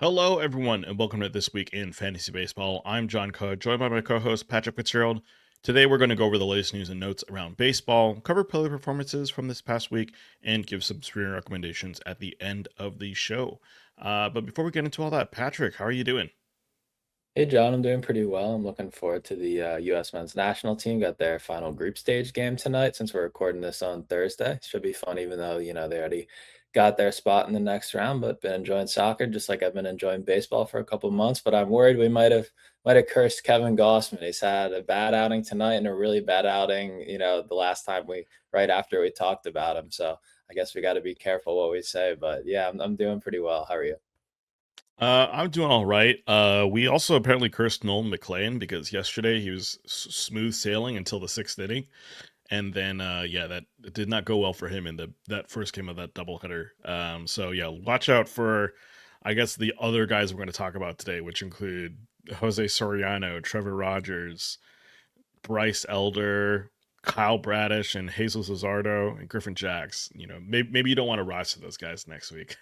Hello, everyone, and welcome to This Week in Fantasy Baseball. I'm John Coe, joined by my co-host Patrick Fitzgerald. Today, we're going to go over the latest news and notes around baseball, cover player performances from this past week, and give some screen recommendations at the end of the show. But before we get into all that, Patrick, how are you doing? Hey John, I'm doing pretty well. I'm looking forward to the U.S. men's national team. Got their final group stage game tonight since we're recording this on Thursday. Should be fun, even though, they already got their spot in the next round, but been enjoying soccer just like I've been enjoying baseball for a couple months. But I'm worried we might have cursed Kevin Gossman. He's had a bad outing tonight and a really bad outing, the last time right after we talked about him. So I guess we got to be careful what we say. But yeah, I'm doing pretty well. How are you? I'm doing all right. We also apparently cursed Nolan McLean because yesterday he was smooth sailing until the sixth inning. And then yeah, that it did not go well for him in that first game of that doubleheader. So yeah, watch out for I guess the other guys we're going to talk about today, which include Jose Soriano, Trevor Rogers, Bryce Elder, Kyle Bradish, and Jesus Luzardo and Griffin Jax. Maybe you don't want to rise to those guys next week.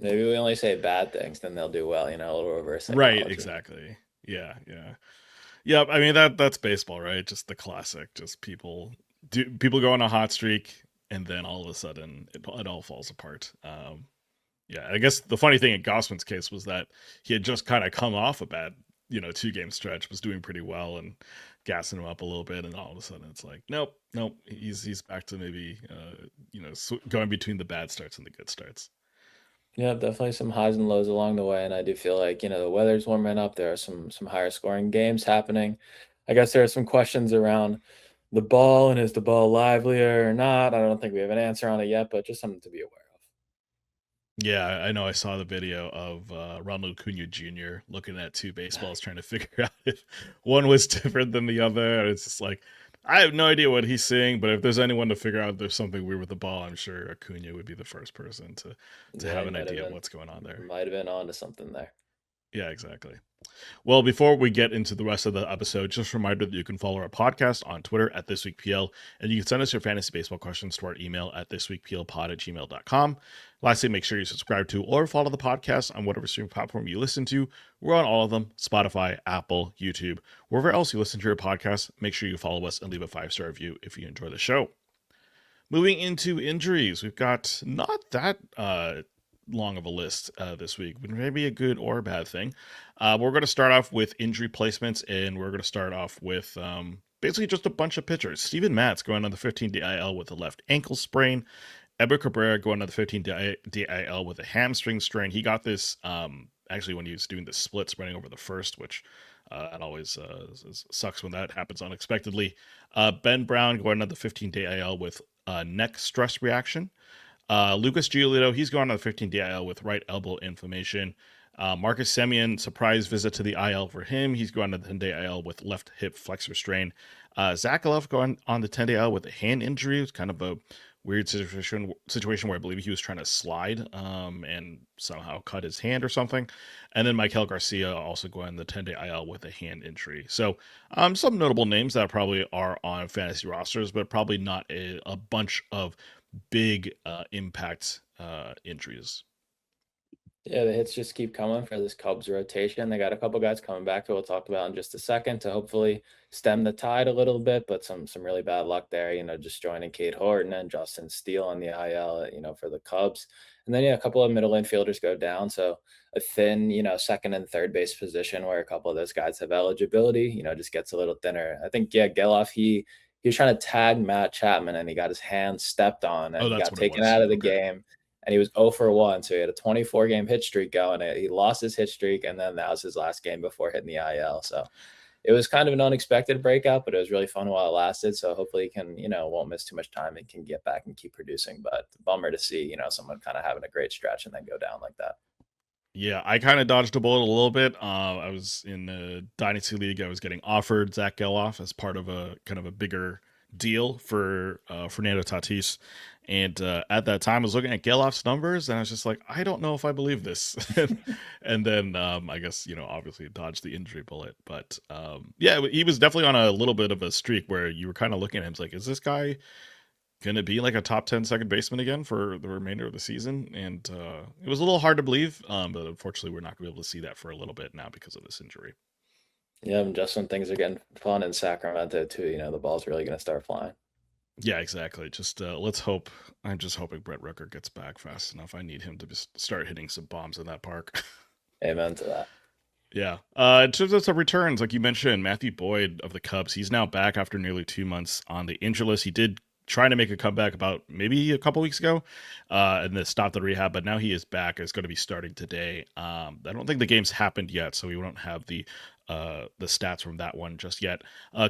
Maybe we only say bad things, then they'll do well, a little reverse Right, psychology. exactly. Yeah, yeah. Yeah, I mean that's baseball, right? Just the classic. Just people go on a hot streak, and then all of a sudden it all falls apart. Yeah, I guess the funny thing in Gossman's case was that he had just kind of come off a bad, 2 game stretch, was doing pretty well and gassing him up a little bit, and all of a sudden it's like, nope, nope, he's back to maybe, going between the bad starts and the good starts. Yeah, definitely some highs and lows along the way, and I do feel like, the weather's warming up. There are some higher scoring games happening. I guess there are some questions around the ball and is the ball livelier or not. I don't think we have an answer on it yet, but just something to be aware of. Yeah, I know. I saw the video of Ronald Acuna Jr. looking at two baseballs, trying to figure out if one was different than the other. And it's just like, I have no idea what he's seeing, but if there's anyone to figure out if there's something weird with the ball, I'm sure Acuna would be the first person to Yeah, have he an idea of what's going on there. might have been onto something there. Yeah, exactly. Well, before we get into the rest of the episode, just a reminder that you can follow our podcast on Twitter at ThisWeekPL, and you can send us your fantasy baseball questions to our email at thisweekplpod@gmail.com. Lastly, make sure you subscribe to or follow the podcast on whatever streaming platform you listen to. We're on all of them: Spotify, Apple, YouTube, wherever else you listen to your podcast. Make sure you follow us and leave a 5-star review if you enjoy the show. Moving into injuries, we've got not that long of a list this week, but maybe a good or a bad thing. We're going to start off with injury placements, and we're going to start off with basically just a bunch of pitchers. Steven Matz going on the 15 DIL with a left ankle sprain. Eber Cabrera going on the 15 DIL with a hamstring strain. He got this actually when he was doing the split spreading over the first, which it always sucks when that happens unexpectedly. Ben Brown going on the 15-day IL with neck stress reaction. Lucas Giolito, he's gone on the 15 DIL with right elbow inflammation. Marcus Semien, surprise visit to the IL for him. He's going on the 10-day IL with left hip flexor strain. Zach Alef going on the 10-day IL with a hand injury. It's kind of a weird situation where I believe he was trying to slide and somehow cut his hand or something. And then Michael Garcia also going on the 10-day IL with a hand injury. So some notable names that probably are on fantasy rosters, but probably not a bunch of big impact injuries. Yeah, the hits just keep coming for this Cubs rotation. They got a couple guys coming back who we'll talk about in just a second to hopefully stem the tide a little bit, but some really bad luck there, just joining Cade Horton and Justin Steele on the IL, for the Cubs. And then yeah, a couple of middle infielders go down. So a thin, second and third base position where a couple of those guys have eligibility, just gets a little thinner. I think yeah, Geloff, he was trying to tag Matt Chapman and he got his hand stepped on Oh, and he that's got what it taken was. out of the Okay. game and he was 0 for 1. So he had a 24-game hit streak going. He lost his hit streak, and then that was his last game before hitting the IL. So it was kind of an unexpected breakout, but it was really fun while it lasted. So hopefully he can, won't miss too much time and can get back and keep producing. But bummer to see, someone kind of having a great stretch and then go down like that. Yeah, I kind of dodged a bullet a little bit. I was in the Dynasty League. I was getting offered Zach Geloff as part of a kind of a bigger deal for Fernando Tatis. And at that time, I was looking at Geloff's numbers, and I was just like, I don't know if I believe this. And then I guess obviously dodged the injury bullet, but yeah, he was definitely on a little bit of a streak where you were kind of looking at him like, is this guy going to be like a top 10 second baseman again for the remainder of the season. And it was a little hard to believe, but unfortunately, we're not going to be able to see that for a little bit now because of this injury. Yeah, and just when things are getting fun in Sacramento too, the ball's really going to start flying. Yeah, exactly. Just let's hope. I'm just hoping Brett Rooker gets back fast enough. I need him to just start hitting some bombs in that park. Amen to that. Yeah. In terms of some returns, like you mentioned, Matthew Boyd of the Cubs, he's now back after nearly 2 months on the injury list. He did try to make a comeback about maybe a couple weeks ago, and then stopped the rehab. But now he is back. Is going to be starting today. I don't think the game's happened yet, so we don't have the stats from that one just yet.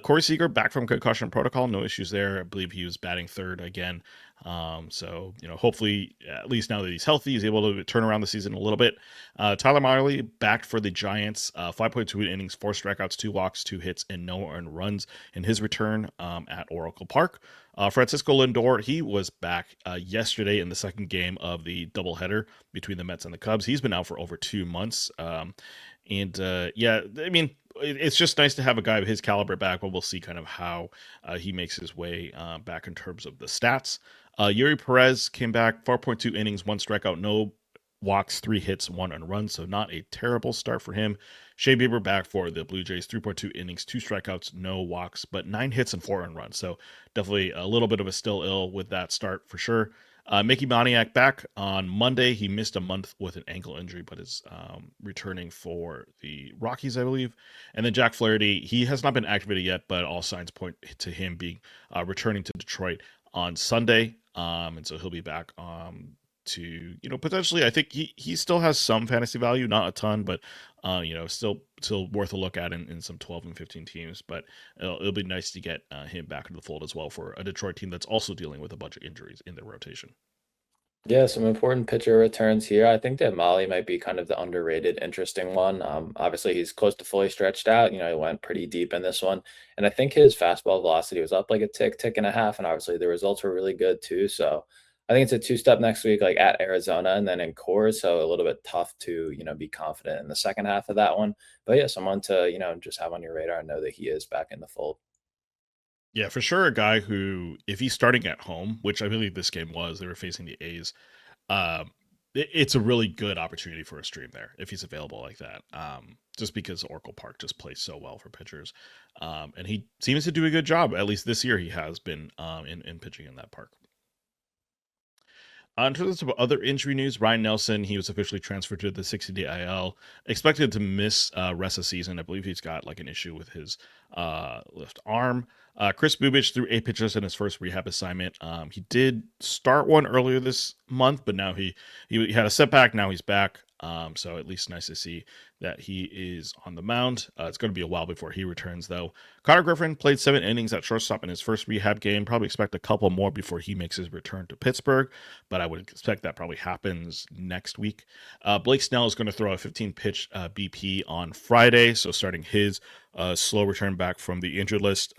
Corey Seager back from concussion protocol, no issues there. I believe he was batting third again. So hopefully, at least now that he's healthy, he's able to turn around the season a little bit. Tyler Miley back for the Giants, 5.2 innings, 4 strikeouts, 2 walks, 2 hits, and no earned runs in his return at Oracle Park. Francisco Lindor, he was back yesterday in the second game of the doubleheader between the Mets and the Cubs. He's been out for over 2 months. Yeah, I mean, it's just nice to have a guy of his caliber back, but we'll see kind of how he makes his way back in terms of the stats. Yuri Perez came back, 4.2 innings, 1 strikeout, no walks, 3 hits, 1 unrun, so not a terrible start for him. Shea Bieber back for the Blue Jays, 3.2 innings, 2 strikeouts, no walks, but 9 hits and 4 unruns, so definitely a little bit of a still ill with that start for sure. Mickey Moniak back on Monday. He missed a month with an ankle injury, but is returning for the Rockies, I believe. And then Jack Flaherty, he has not been activated yet, but all signs point to him being returning to Detroit on Sunday. And so he'll be back to potentially. I think he still has some fantasy value, not a ton, but still worth a look at in some 12 and 15 teams. But it'll be nice to get him back into the fold as well for a Detroit team that's also dealing with a bunch of injuries in their rotation. Yeah, some important pitcher returns here. I think that Molly might be kind of the underrated, interesting one. Obviously, he's close to fully stretched out. He went pretty deep in this one, and I think his fastball velocity was up like a tick and a half, and obviously the results were really good too. So I think it's a two-step next week, like at Arizona and then in Coors. So a little bit tough to be confident in the second half of that one. But yeah, someone to just have on your radar and know that he is back in the fold. Yeah, for sure, a guy who, if he's starting at home, which I believe this game was, they were facing the A's. It's a really good opportunity for a stream there if he's available like that. Just because Oracle Park just plays so well for pitchers, and he seems to do a good job. At least this year, he has been in pitching in that park. In terms of other injury news, Ryan Nelson, he was officially transferred to the 60-day IL, expected to miss rest of the season. I believe he's got like an issue with his left arm. Chris Bubich threw 8 pitches in his first rehab assignment. He did start one earlier this month, but now he had a setback. Now he's back. So at least nice to see that he is on the mound. It's going to be a while before he returns, though. Connor Griffin played 7 innings at shortstop in his first rehab game. Probably expect a couple more before he makes his return to Pittsburgh, but I would expect that probably happens next week. Blake Snell is going to throw a 15-pitch BP on Friday, so starting his slow return back from the injured list.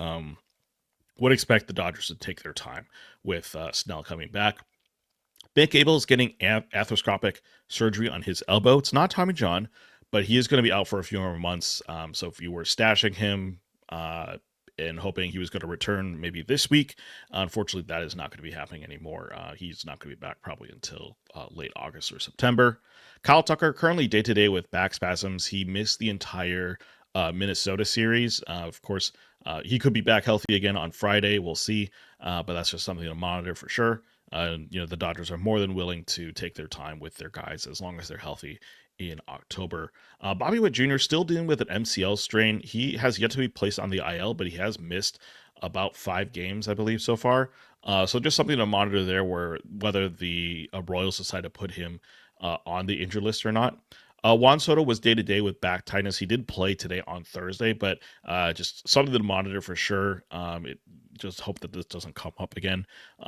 Would expect the Dodgers to take their time with Snell coming back. Nick Gable is getting arthroscopic surgery on his elbow. It's not Tommy John, but he is going to be out for a few more months. So if you were stashing him and hoping he was going to return maybe this week, unfortunately, that is not going to be happening anymore. He's not going to be back probably until late August or September. Kyle Tucker, currently day-to-day with back spasms. He missed the entire Minnesota series. Of course, he could be back healthy again on Friday. We'll see, but that's just something to monitor for sure. The Dodgers are more than willing to take their time with their guys as long as they're healthy in October. Bobby Witt Jr. still dealing with an MCL strain. He has yet to be placed on the IL, but he has missed about 5 games, I believe, so far. So just something to monitor there, where whether the Royals decide to put him on the injured list or not. Juan Soto was day-to-day with back tightness. He did play today on Thursday, but just something to monitor for sure. Just hope that this doesn't come up again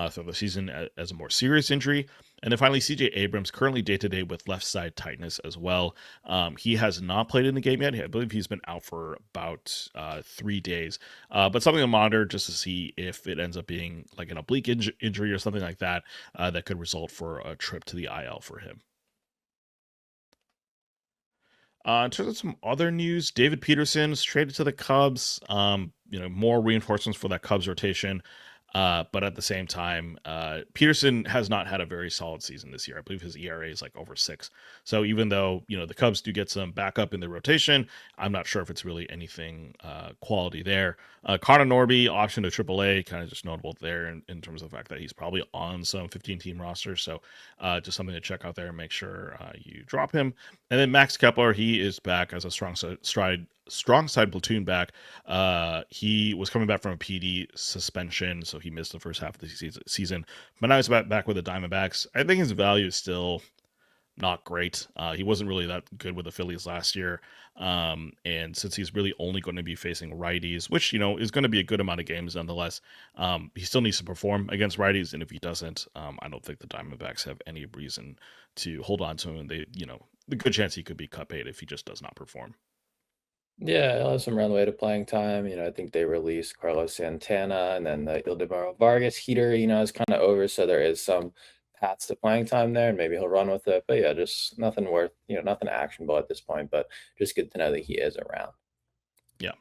through the season as a more serious injury. And then finally, CJ Abrams, currently day-to-day with left side tightness as well. He has not played in the game yet. I believe he's been out for about 3 days. But something to monitor just to see if it ends up being like an oblique injury or something like that that could result for a trip to the IL for him. In terms of some other news, David Peterson is traded to the Cubs. More reinforcements for that Cubs rotation. But at the same time, Peterson has not had a very solid season this year. I believe his ERA is like over 6. So even though the Cubs do get some backup in the rotation, I'm not sure if it's really anything quality there. Connor Norby, option to AAA, kind of just notable there in terms of the fact that he's probably on some 15-team rosters. So just something to check out there and make sure you drop him. And then Max Kepler, he is back as a strong side platoon back. He was coming back from a PD suspension, so he missed the first half of the season. But now he's back with the Diamondbacks. I think his value is still not great. He wasn't really that good with the Phillies last year. And since he's really only going to be facing righties, which, is going to be a good amount of games nonetheless, he still needs to perform against righties. And if he doesn't, I don't think the Diamondbacks have any reason to hold on to him. And the good chance he could be cut bait if he just does not perform. Yeah, he'll have some runway to playing time. I think they released Carlos Santana, and then the Ildemaro Vargas heater, is kind of over. So there is some paths to playing time there, and maybe he'll run with it. But yeah, just nothing worth, nothing actionable at this point. But just good to know that he is around. Yeah.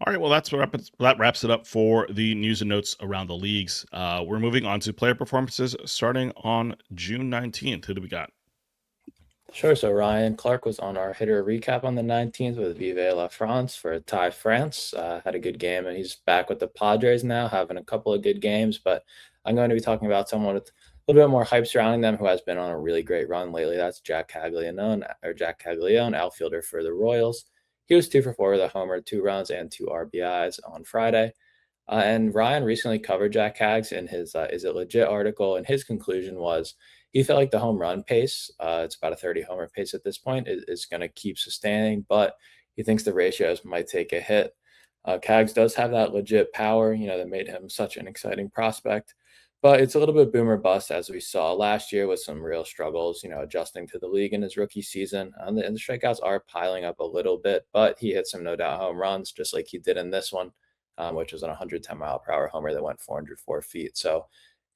All right, well, that wraps it up for the news and notes around the leagues. We're moving on to player performances starting on June 19th. Who do we got? Sure. So Ryan Clark was on our hitter recap on the 19th with Vive La France for Thai France. Had a good game, and he's back with the Padres now, having a couple of good games. But I'm going to be talking about someone with a little bit more hype surrounding them who has been on a really great run lately. That's Jack Caglianone, outfielder for the Royals. He was 2 for 4 with a homer, 2 runs, and 2 RBIs on Friday. And Ryan recently covered Jack Hags in his Is It Legit article, and his conclusion was he felt like the home run pace, it's about a 30 homer pace at this point, is going to keep sustaining, but he thinks the ratios might take a hit. Cags does have that legit power, that made him such an exciting prospect, but it's a little bit boomer bust as we saw last year with some real struggles, adjusting to the league in his rookie season. And the strikeouts are piling up a little bit, but he hit some no doubt home runs, just like he did in this one, which was an 110-mile-per-hour homer that went 404 feet. So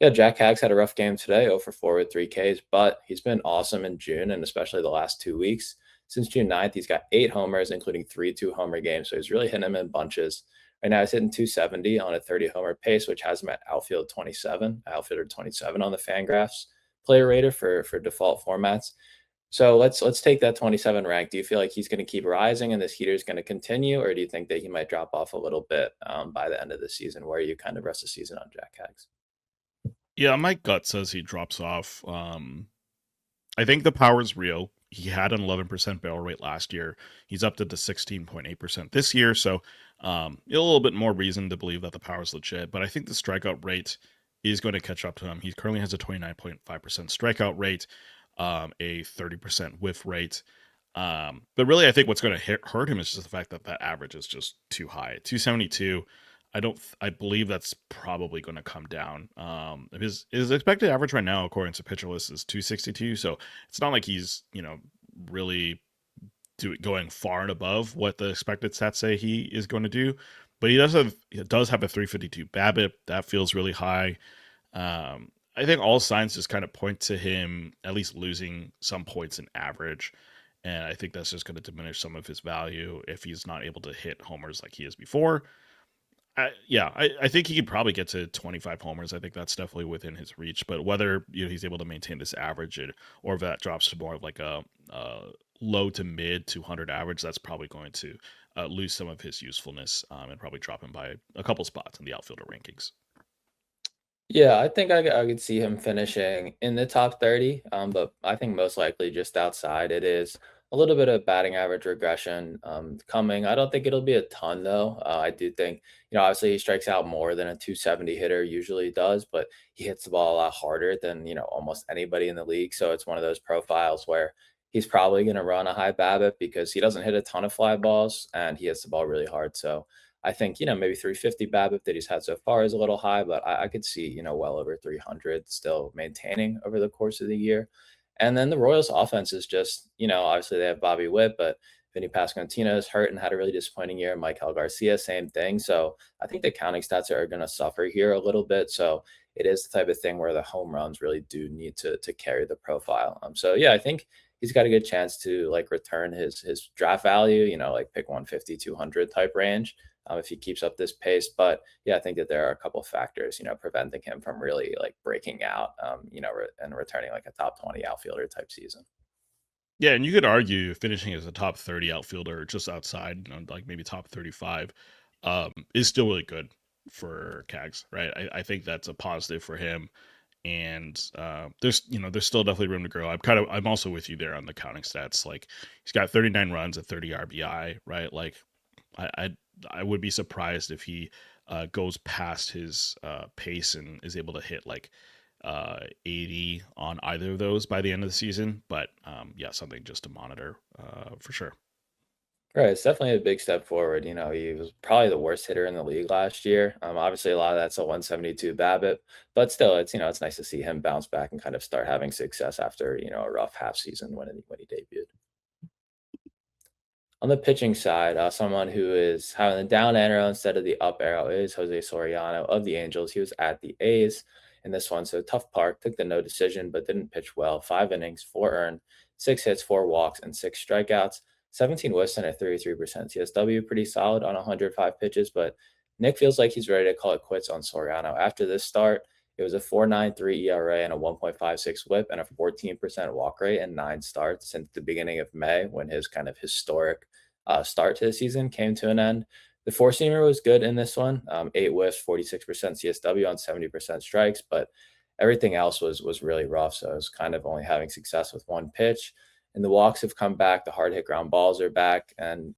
yeah, Jack Hags had a rough game today, 0 for 4 with 3 Ks, but he's been awesome in June and especially the last 2 weeks. Since June 9th, he's got 8 homers, including 3 2-homer games. So he's really hitting them in bunches. Right now, he's hitting 270 on a 30-homer pace, which has him at outfielder 27 on the Fangraphs player rater for default formats. So let's take that 27 rank. Do you feel like he's going to keep rising and this heater is going to continue, or do you think that he might drop off a little bit by the end of the season? Where you kind of rest the season on Jack Hags? Yeah, my gut says he drops off. I think the power is real. He had an 11% barrel rate last year. He's up to the 16.8% this year. So a little bit more reason to believe that the power is legit. But I think the strikeout rate is going to catch up to him. He currently has a 29.5% strikeout rate, a 30% whiff rate. But really, I think what's going to hurt him is just the fact that that average is just too high. 272. I believe that's probably going to come down. His expected average right now, according to Pitcher List, is 262. So it's not like he's really going far and above what the expected stats say he is going to do. But he does have a 352 BABIP that feels really high. I think all signs just kind of point to him at least losing some points in average. And I think that's just going to diminish some of his value if he's not able to hit homers like he is before. I think he could probably get to 25 homers. I think that's definitely within his reach. But whether he's able to maintain this average, or if that drops to more of like a low to mid 200 average, that's probably going to lose some of his usefulness and probably drop him by a couple spots in the outfielder rankings. Yeah, I think I could see him finishing in the top 30, but I think most likely just outside. It is a little bit of batting average regression coming. I don't think it'll be a ton, though. I do think, obviously he strikes out more than a 270 hitter usually does, but he hits the ball a lot harder than, almost anybody in the league. So it's one of those profiles where he's probably going to run a high BABIP because he doesn't hit a ton of fly balls and he hits the ball really hard. So I think, maybe 350 BABIP that he's had so far is a little high, but I could see, well over 300 still maintaining over the course of the year. And then the Royals offense is just, obviously they have Bobby Witt, but Vinny Pasquantino is hurt and had a really disappointing year. Michael Garcia, same thing. So I think the counting stats are going to suffer here a little bit. So it is the type of thing where the home runs really do need to carry the profile. So yeah, I think he's got a good chance to like return his draft value, like pick 150, 200 type range. if he keeps up this pace. But yeah, I think that there are a couple factors, preventing him from really like breaking out, and returning like a top 20 outfielder type season. Yeah, and you could argue finishing as a top 30 outfielder just outside, like maybe top 35, is still really good for Cags, right? I think that's a positive for him. And there's still definitely room to grow. I'm also with you there on the counting stats. Like he's got 39 runs at 30 RBI, right? Like I I, I would be surprised if he goes past his pace and is able to hit like 80 on either of those by the end of the season. But yeah, something just to monitor for sure. Right, it's definitely a big step forward. He was probably the worst hitter in the league last year. Obviously, a lot of that's a 172 BABIP, but still, it's nice to see him bounce back and kind of start having success after a rough half season when he debuted. On the pitching side, someone who is having the down arrow instead of the up arrow is Jose Soriano of the Angels. He was at the A's in this one, so tough park. Took the no decision, but didn't pitch well. 5 innings, 4 earned, 6 hits, 4 walks, and 6 strikeouts. 17 whiffs and a 33% CSW. Pretty solid on 105 pitches, but Nick feels like he's ready to call it quits on Soriano. After this start, it was a 4.93 ERA and a 1.56 WHIP and a 14% walk rate and 9 starts since the beginning of May when his kind of historic start to the season came to an end. The four seamer was good in this one, 8 whiffs, 46% CSW on 70% strikes, but everything else was really rough. So it was kind of only having success with one pitch. And the walks have come back, the hard hit ground balls are back, and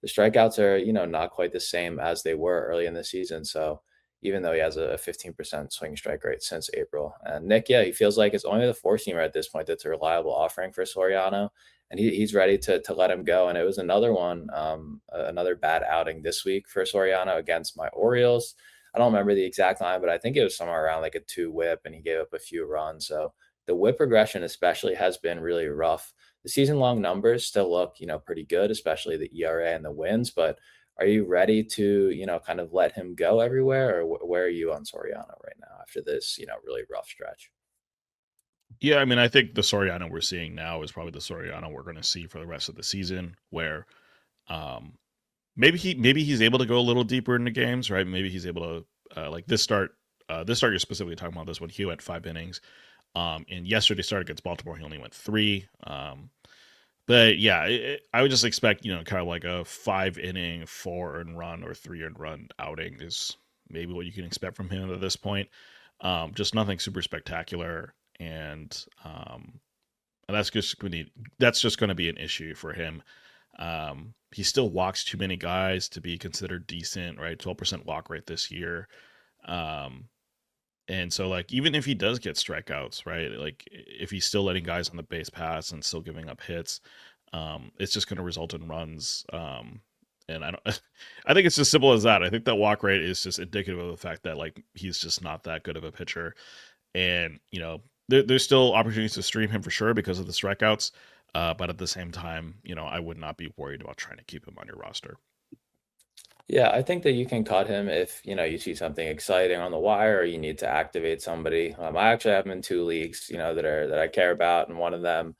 the strikeouts are, not quite the same as they were early in the season. So even though he has a 15% swing strike rate since April. And Nick, yeah, he feels like it's only the four seamer at this point that's a reliable offering for Soriano. And he's ready to let him go. And it was another one, another bad outing this week for Soriano against my Orioles. I don't remember the exact line, but I think it was somewhere around like a 2 WHIP, and he gave up a few runs. So the WHIP progression especially has been really rough. The season long numbers still look, pretty good, especially the ERA and the wins, but are you ready to, kind of let him go everywhere, or where are you on Soriano right now after this, really rough stretch? Yeah, I mean, I think the Soriano we're seeing now is probably the Soriano we're going to see for the rest of the season, where um, maybe he's able to go a little deeper into games, right? Maybe he's able to like this start. This start you're specifically talking about this one. He went 5 innings. And yesterday started against Baltimore. He only went three. But yeah, I would just expect kind of like a 5 inning 4 earned run or 3 earned run outing is maybe what you can expect from him at this point. Just nothing super spectacular, and that's just going to be an issue for him. He still walks too many guys to be considered decent, right? 12% walk rate this year. Um, and so, like, even if he does get strikeouts, right? Like, if he's still letting guys on the base pass and still giving up hits, it's just going to result in runs. And I don't, I think it's as simple as that. I think that walk rate is just indicative of the fact that like he's just not that good of a pitcher, and there's still opportunities to stream him for sure because of the strikeouts. But at the same time, I would not be worried about trying to keep him on your roster. Yeah, I think that you can cut him if, you see something exciting on the wire or you need to activate somebody. I actually have him in 2 leagues, that I care about, and one of them,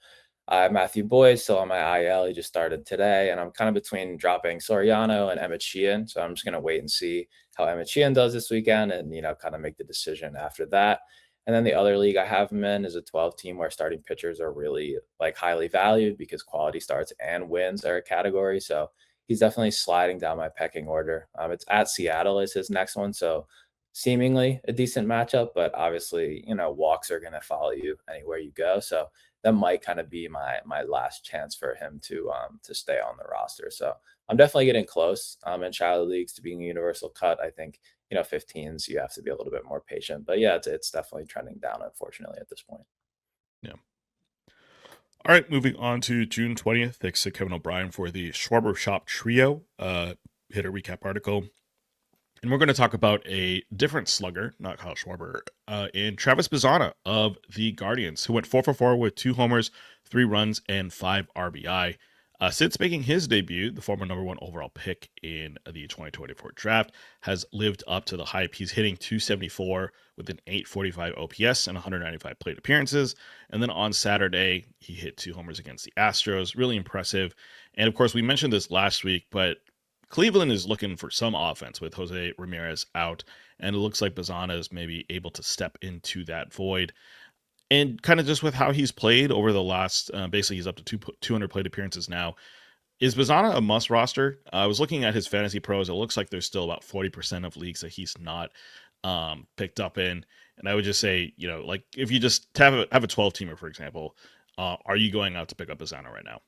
I have Matthew Boyd still on my IL. He just started today, and I'm kind of between dropping Soriano and Emmett Sheehan. So I'm just gonna wait and see how Emmett Sheehan does this weekend, and kind of make the decision after that. And then the other league I have him in is a 12 team where starting pitchers are really like highly valued because quality starts and wins are a category. So he's definitely sliding down my pecking order. It's at Seattle is his next one, so seemingly a decent matchup, but obviously, walks are going to follow you anywhere you go. So that might kind of be my last chance for him to stay on the roster. So I'm definitely getting close in shallow leagues to being a universal cut. I think 15s you have to be a little bit more patient, but yeah, it's definitely trending down unfortunately at this point. Yeah. All right, moving on to June 20th. Thanks to Kevin O'Brien for the Schwarber Shop Trio hitter recap article. And we're going to talk about a different slugger, not Kyle Schwarber, in Travis Bazzana of the Guardians, who went 4 for 4 with 2 homers, 3 runs, and 5 RBI. Since making his debut, the former number 1 overall pick in the 2024 draft has lived up to the hype. He's hitting 274 with an 845 OPS and 195 plate appearances. And then on Saturday, he hit 2 homers against the Astros. Really impressive. And of course, we mentioned this last week, but Cleveland is looking for some offense with Jose Ramirez out, and it looks like Bazzana is maybe able to step into that void. And kind of just with how he's played over the last, basically he's up to 200 plate appearances now. Is Bazzana a must roster? I was looking at his fantasy pros. It looks like there's still about 40% of leagues that he's not picked up in. And I would just say, like if you just have a 12 teamer, for example, are you going out to pick up Bazzana right now?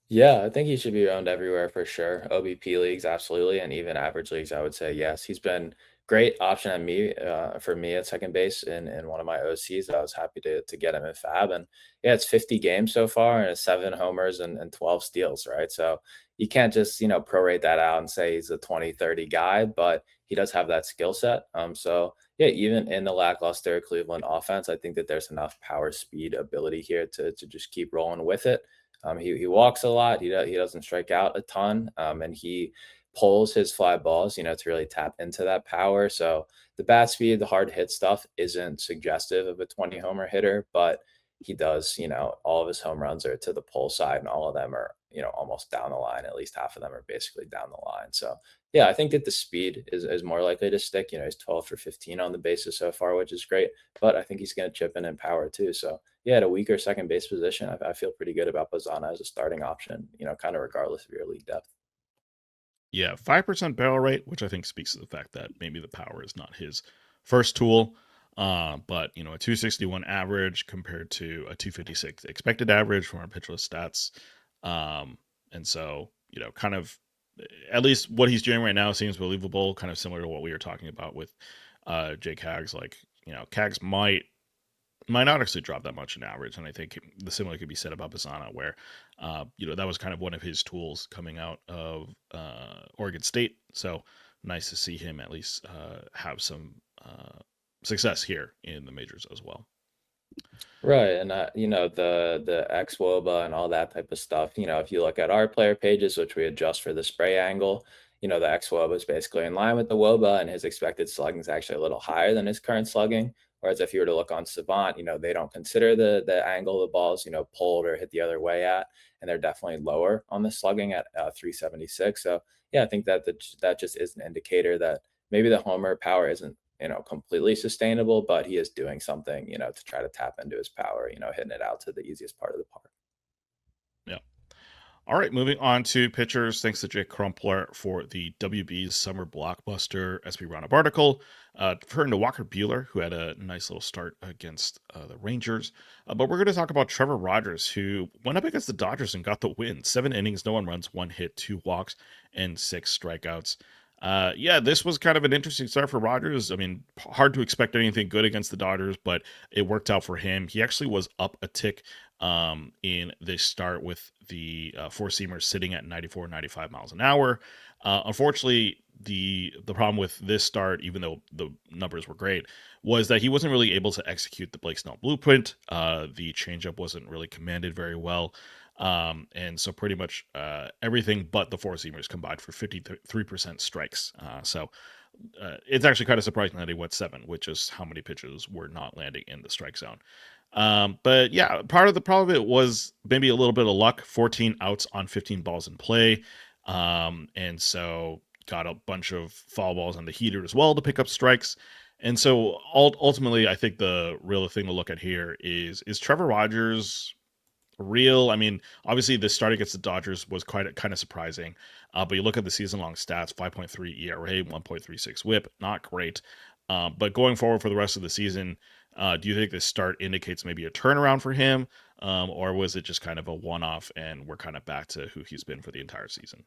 Yeah, I think he should be owned everywhere for sure. OBP leagues, absolutely, and even average leagues, I would say yes. He's been great option at me for me at second base in one of my OCs. I was happy to get him in Fab, and yeah, it's 50 games so far, and it's 7 homers and 12 steals, right? So you can't just prorate that out and say he's a 20-30 guy, but he does have that skill set. So yeah, even in the lackluster Cleveland offense, I think that there's enough power, speed, ability here to just keep rolling with it. He walks a lot. He doesn't strike out a ton, and he pulls his fly balls, to really tap into that power. So the bat speed, the hard hit stuff isn't suggestive of a 20 homer hitter, but he does, all of his home runs are to the pull side, and all of them are, almost down the line. At least half of them are basically down the line. So yeah, I think that the speed is more likely to stick. He's 12 for 15 on the bases so far, which is great. But I think he's going to chip in power too. So yeah, at a weaker second base position, I feel pretty good about Bazzana as a starting option, kind of regardless of your league depth. Yeah, 5% barrel rate, which I think speaks to the fact that maybe the power is not his first tool. But a 261 average compared to a 256 expected average from our pitcherless stats. And so, kind of at least what he's doing right now seems believable, kind of similar to what we were talking about with Jake Hags. Like, Cags might not actually drop that much in average. And I think the similar could be said about Bazzana, where, that was kind of one of his tools coming out of Oregon State. So nice to see him at least have some success here in the majors as well. Right, and the X Woba and all that type of stuff. If you look at our player pages, which we adjust for the spray angle, the X Woba is basically in line with the Woba, and his expected slugging is actually a little higher than his current slugging. Whereas if you were to look on Savant, they don't consider the angle the balls pulled or hit the other way at, and they're definitely lower on the slugging at 376. So yeah, I think that just is an indicator that maybe the homer power isn't completely sustainable, but he is doing something, to try to tap into his power, hitting it out to the easiest part of the park. Yeah. All right, moving on to pitchers. Thanks to Jake Crumpler for the WB's Summer Blockbuster SP Roundup article. Referring to Walker Buehler, who had a nice little start against the Rangers. But we're going to talk about Trevor Rogers, who went up against the Dodgers and got the win. 7 innings, no 1 runs, 1 hit, 2 walks, and 6 strikeouts. Yeah, this was kind of an interesting start for Rogers. I mean, hard to expect anything good against the Dodgers, but it worked out for him. He actually was up a tick in this start with the four seamers sitting at 94, 95 miles an hour. Unfortunately, the problem with this start, even though the numbers were great, was that he wasn't really able to execute the Blake Snell blueprint. The changeup wasn't really commanded very well. And so pretty much everything but the four seamers combined for 53% strikes. So it's actually kind of surprising that he went 7, which is how many pitches were not landing in the strike zone. But yeah, part of the problem of it was maybe a little bit of luck. 14 outs on 15 balls in play. And so got a bunch of foul balls on the heater as well to pick up strikes. And so ultimately, I think the real thing to look at here is Trevor Rogers real? I mean, obviously the start against the Dodgers was kind of surprising, but you look at the season-long stats: 5.3 ERA, 1.36 WHIP, not great. But going forward for the rest of the season, do you think this start indicates maybe a turnaround for him, or was it just kind of a one-off and we're kind of back to who he's been for the entire season?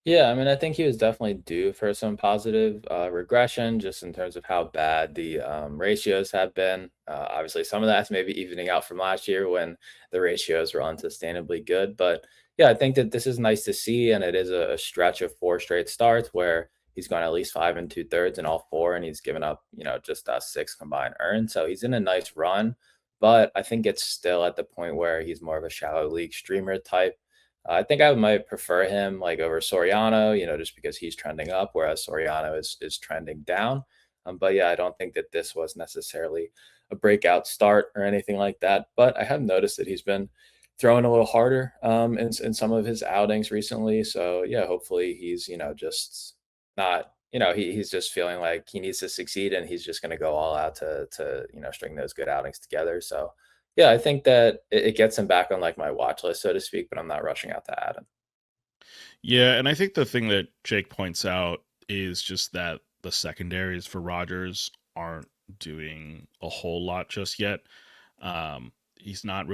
Yeah, I mean, I think he was definitely due for some positive regression just in terms of how bad the ratios have been. Obviously, some of that's maybe evening out from last year when the ratios were unsustainably good. But yeah, I think that this is nice to see. And it is a stretch of 4 straight starts where he's gone at least 5 2/3 in all 4, and he's given up, just 6 combined earned. So he's in a nice run. But I think it's still at the point where he's more of a shallow league streamer type. I think I might prefer him like over Soriano, just because he's trending up, whereas Soriano is trending down. But yeah, I don't think that this was necessarily a breakout start or anything like that. But I have noticed that he's been throwing a little harder in some of his outings recently. So yeah, hopefully he's just not he's just feeling like he needs to succeed and he's just going to go all out to string those good outings together. So yeah, I think that it gets him back on like my watch list, so to speak, but I'm not rushing out to add him. Yeah, and I think the thing that Jake points out is just that the secondaries for Rogers aren't doing a whole lot just yet. He doesn't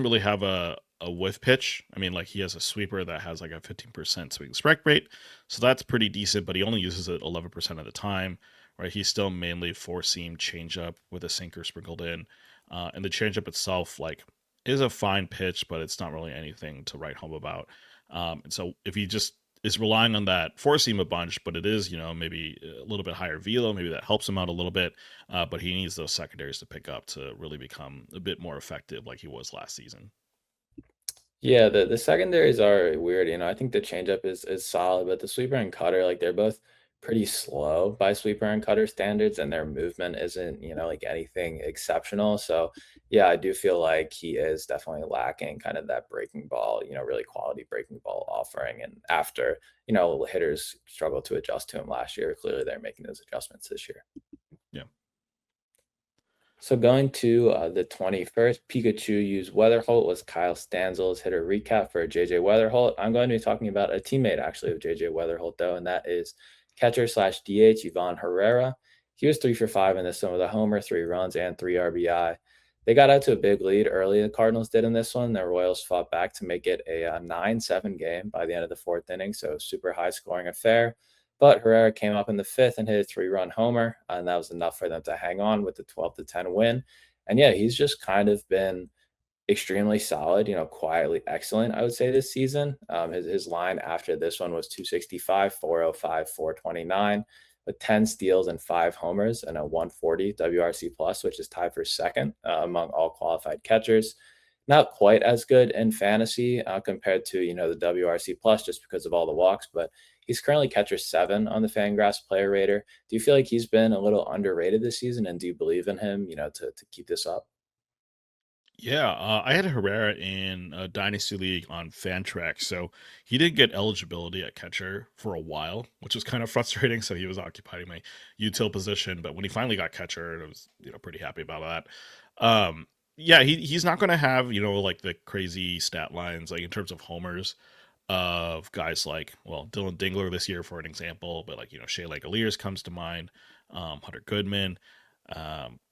really have a whiff pitch. I mean, like he has a sweeper that has like a 15% swing strike rate, so that's pretty decent, but he only uses it 11% of the time, right? He's still mainly four seam changeup with a sinker sprinkled in. And the changeup itself, like, is a fine pitch, but it's not really anything to write home about. And so if he just is relying on that four seam a bunch, but it is, maybe a little bit higher velo, maybe that helps him out a little bit. But he needs those secondaries to pick up to really become a bit more effective like he was last season. Yeah, the secondaries are weird. I think the changeup is solid, but the sweeper and cutter, like they're both pretty slow by sweeper and cutter standards, and their movement isn't, like anything exceptional. So yeah, I do feel like he is definitely lacking kind of that breaking ball, really quality breaking ball offering. And after, hitters struggled to adjust to him last year, clearly they're making those adjustments this year. Yeah. So going to the 21st, Pikachu used Weatherholt was Kyle Stanzel's hitter recap for JJ Weatherholt. I'm going to be talking about a teammate actually of JJ Weatherholt though, and that is catcher slash DH Ivan Herrera. He was 3 for 5 in this one with a homer, 3 runs, and 3 RBI. They got out to a big lead early. The Cardinals did in this one. The Royals fought back to make it a 9-7 game by the end of the fourth inning. So super high scoring affair. But Herrera came up in the fifth and hit a 3-run homer, and that was enough for them to hang on with the 12-10 win. And yeah, he's just kind of been extremely solid, quietly excellent, I would say, this season. His line after this one was 265, 405, 429, with 10 steals and 5 homers and a 140 WRC plus, which is tied for second among all qualified catchers. Not quite as good in fantasy compared to the WRC plus just because of all the walks, but he's currently catcher 7 on the Fangraphs player rater. Do you feel like he's been a little underrated this season, and do you believe in him, to keep this up? Yeah, I had Herrera in a dynasty league on Fantrax, so he didn't get eligibility at catcher for a while, which was kind of frustrating. So he was occupying my util position, but when he finally got catcher, I was pretty happy about that. Yeah, he's not going to have like the crazy stat lines like in terms of homers of guys like Dylan Dingler this year for an example, but like Shea Langoliers comes to mind, Hunter Goodman.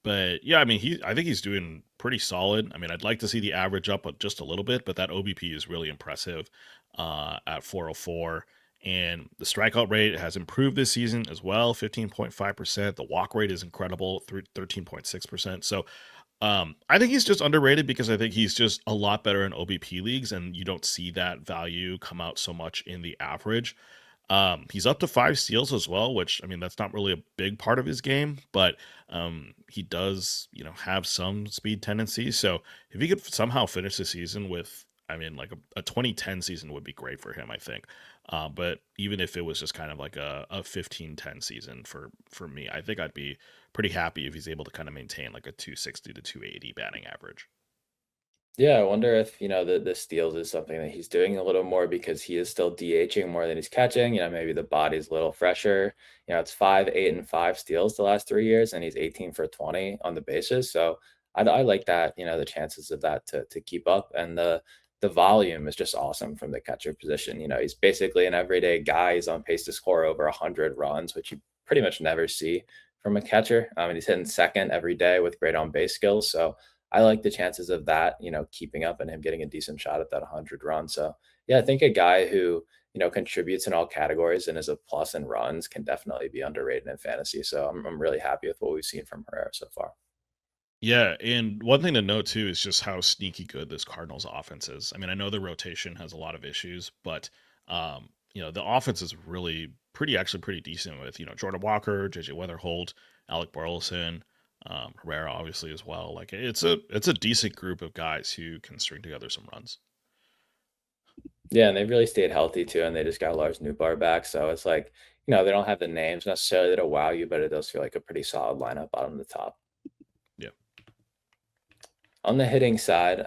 But yeah, I mean, I think he's doing pretty solid. I mean, I'd like to see the average up just a little bit, but that OBP is really impressive at 404. And the strikeout rate has improved this season as well, 15.5%. The walk rate is incredible, 13.6%. So I think he's just underrated because I think he's just a lot better in OBP leagues, and you don't see that value come out so much in the average. He's up to 5 steals as well, which I mean that's not really a big part of his game, but he does have some speed tendencies. So if he could somehow finish the season with, I mean, like a 2010 season would be great for him, I think. But even if it was just kind of like a 15-10 season for me, I think I'd be pretty happy if he's able to kind of maintain like a 260 to 280 batting average. Yeah, I wonder if, the steals is something that he's doing a little more because he is still DHing more than he's catching. Maybe the body's a little fresher. It's 5, 8, and 5 steals the last 3 years, and he's 18 for 20 on the bases. So I like that, the chances of that to keep up. And the volume is just awesome from the catcher position. He's basically an everyday guy. He's on pace to score over 100 runs, which you pretty much never see from a catcher. And he's hitting second every day with great on base skills. So I like the chances of that, keeping up and him getting a decent shot at that 100 run. So, yeah, I think a guy who, contributes in all categories and is a plus in runs can definitely be underrated in fantasy. So I'm really happy with what we've seen from Herrera so far. Yeah, and one thing to note too is just how sneaky good this Cardinals offense is. I mean, I know the rotation has a lot of issues, but the offense is really actually pretty decent with, Jordan Walker, JJ Weatherholt, Alec Burleson, Herrera obviously as well. Like it's a decent group of guys who can string together some runs. Yeah, and they've really stayed healthy too, and they just got Lars Nootbaar back. So it's like, they don't have the names necessarily that'll wow you, but it does feel like a pretty solid lineup bottom to top. Yeah. On the hitting side,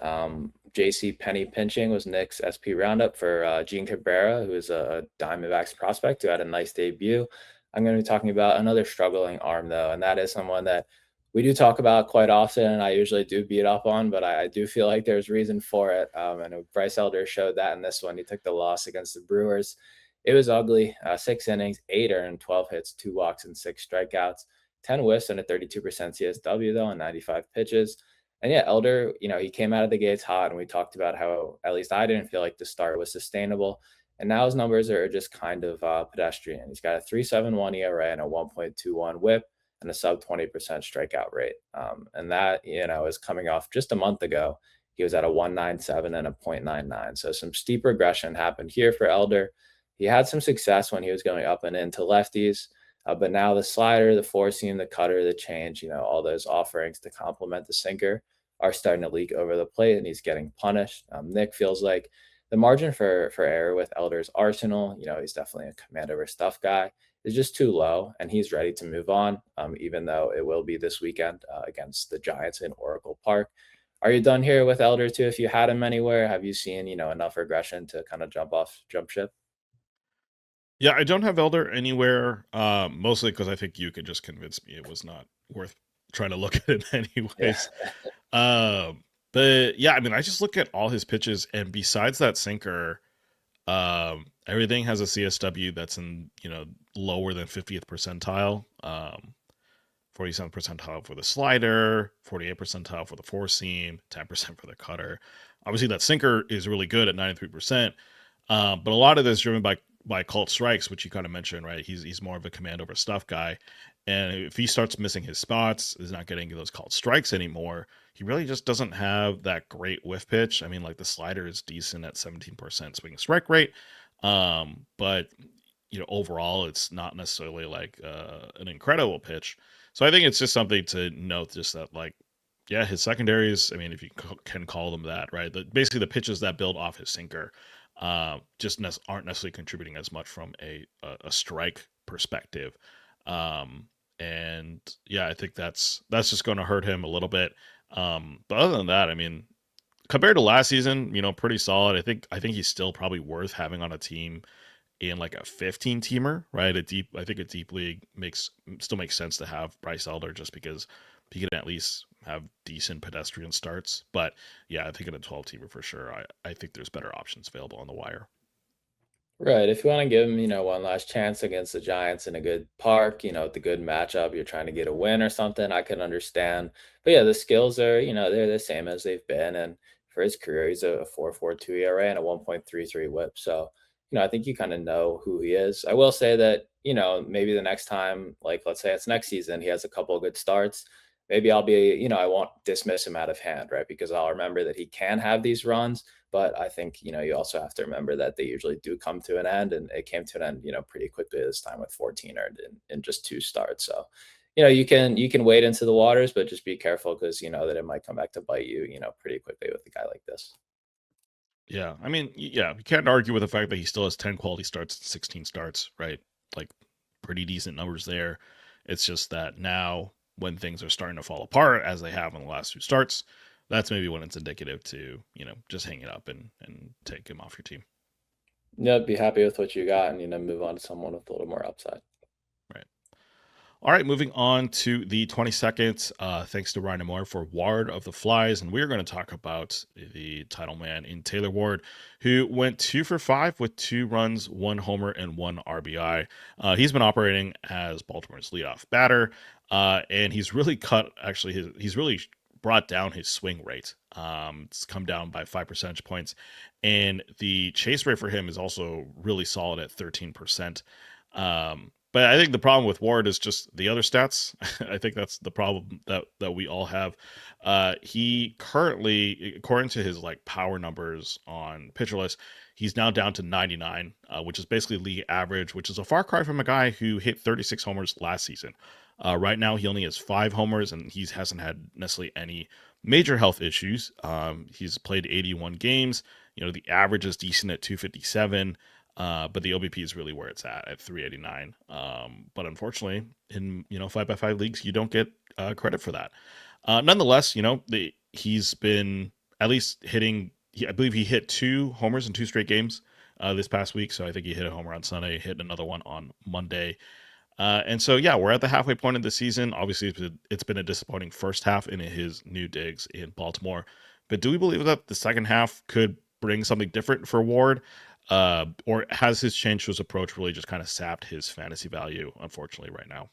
JC Penny pinching was Nick's SP Roundup for Gene Cabrera, who is a Diamondbacks prospect who had a nice debut. I'm going to be talking about another struggling arm, though, and that is someone that we do talk about quite often, and I usually do beat up on, but I do feel like there's reason for it. And Bryce Elder showed that in this one. He took the loss against the Brewers. It was ugly. 6 innings, 8 earned, 12 hits, 2 walks, and 6 strikeouts. 10 whiffs and a 32% CSW, though, on 95 pitches. And yeah, Elder, he came out of the gates hot, and we talked about how at least I didn't feel like the start was sustainable. And now his numbers are just kind of pedestrian. He's got a 3.71 ERA and a 1.21 whip and a sub 20% strikeout rate. And that, is coming off just a month ago. He was at a 1.97 and a 0.99. So some steep regression happened here for Elder. He had some success when he was going up and into lefties. But now the slider, the four seam, the cutter, the change, all those offerings to complement the sinker are starting to leak over the plate, and he's getting punished. Nick feels like the margin for error with Elder's arsenal, he's definitely a command over stuff guy, is just too low, and he's ready to move on, even though it will be this weekend against the Giants in Oracle Park. Are you done here with Elder too? If you had him anywhere, have you seen, enough regression to kind of jump ship? Yeah, I don't have Elder anywhere, mostly because I think you could just convince me it was not worth trying to look at it Yeah. anyways. Um, but yeah, I mean, I just look at all his pitches, and besides that sinker, everything has a CSW that's in, lower than 50th percentile. 47th percentile for the slider, 48th percentile for the four seam, 10% for the cutter. Obviously, that sinker is really good at 93%. But a lot of this is driven by cult strikes, which you kind of mentioned, right? He's more of a command over stuff guy, and if he starts missing his spots, is not getting those called strikes anymore, he really just doesn't have that great whiff pitch. I mean, like the slider is decent at 17% swing strike rate, but overall, it's not necessarily like an incredible pitch. So I think it's just something to note, just that like. Yeah, his secondaries, I mean, if you can call them that, right? Basically, the pitches that build off his sinker just aren't necessarily contributing as much from a strike perspective. And yeah, I think that's just going to hurt him a little bit. But other than that, I mean, compared to last season, pretty solid. I think he's still probably worth having on a team in like a 15 teamer, right? I think a deep league still makes sense to have Bryce Elder, just because he can at least have decent pedestrian starts. But yeah, I think in a 12 teamer for sure, I think there's better options available on the wire. Right. If you want to give him, one last chance against the Giants in a good park, with a good matchup, you're trying to get a win or something, I can understand. But yeah, the skills are, they're the same as they've been. And for his career, he's a 4.42 ERA and a 1.33 whip. So, I think you kind of know who he is. I will say that, maybe the next time, like let's say it's next season, he has a couple of good starts. Maybe I'll be, I won't dismiss him out of hand, right? Because I'll remember that he can have these runs, but I think, you also have to remember that they usually do come to an end, and it came to an end, pretty quickly this time with 14 earned in just 2 starts. So, you can wade into the waters, but just be careful because you know that it might come back to bite you, pretty quickly with a guy like this. Yeah, I mean, yeah, you can't argue with the fact that he still has 10 quality starts, 16 starts, right? Like, pretty decent numbers there. It's just that now, when things are starting to fall apart, as they have in the last 2 starts, that's maybe when it's indicative to, just hang it up and take him off your team. Yeah, be happy with what you got and, move on to someone with a little more upside. Right. All right, moving on to the 22nd. Thanks to Ryan Moore for Ward of the Flies. And we're going to talk about the title man in Taylor Ward, who went 2 for 5 with 2 runs, 1 homer, and 1 RBI. He's been operating as Baltimore's leadoff batter, and he's really he's really brought down his swing rate. It's come down by 5 percentage points. And the chase rate for him is also really solid at 13%. But I think the problem with Ward is just the other stats. I think that's the problem that we all have. He currently, according to his like power numbers on Pitcher List, he's now down to 99, which is basically league average, which is a far cry from a guy who hit 36 homers last season. Right now, he only has 5 homers, and he hasn't had necessarily any major health issues. He's played 81 games. The average is decent at 257. But the OBP is really where it's at 389. But unfortunately, in 5x5 leagues, you don't get credit for that. Nonetheless, he's been at least hitting I believe he hit 2 homers in 2 straight games this past week. So I think he hit a homer on Sunday, hit another one on Monday. And so, yeah, we're at the halfway point of the season. Obviously, it's been a disappointing first half in his new digs in Baltimore. But do we believe that the second half could bring something different for Ward? Or has his change to his approach really just kind of sapped his fantasy value, unfortunately, right now?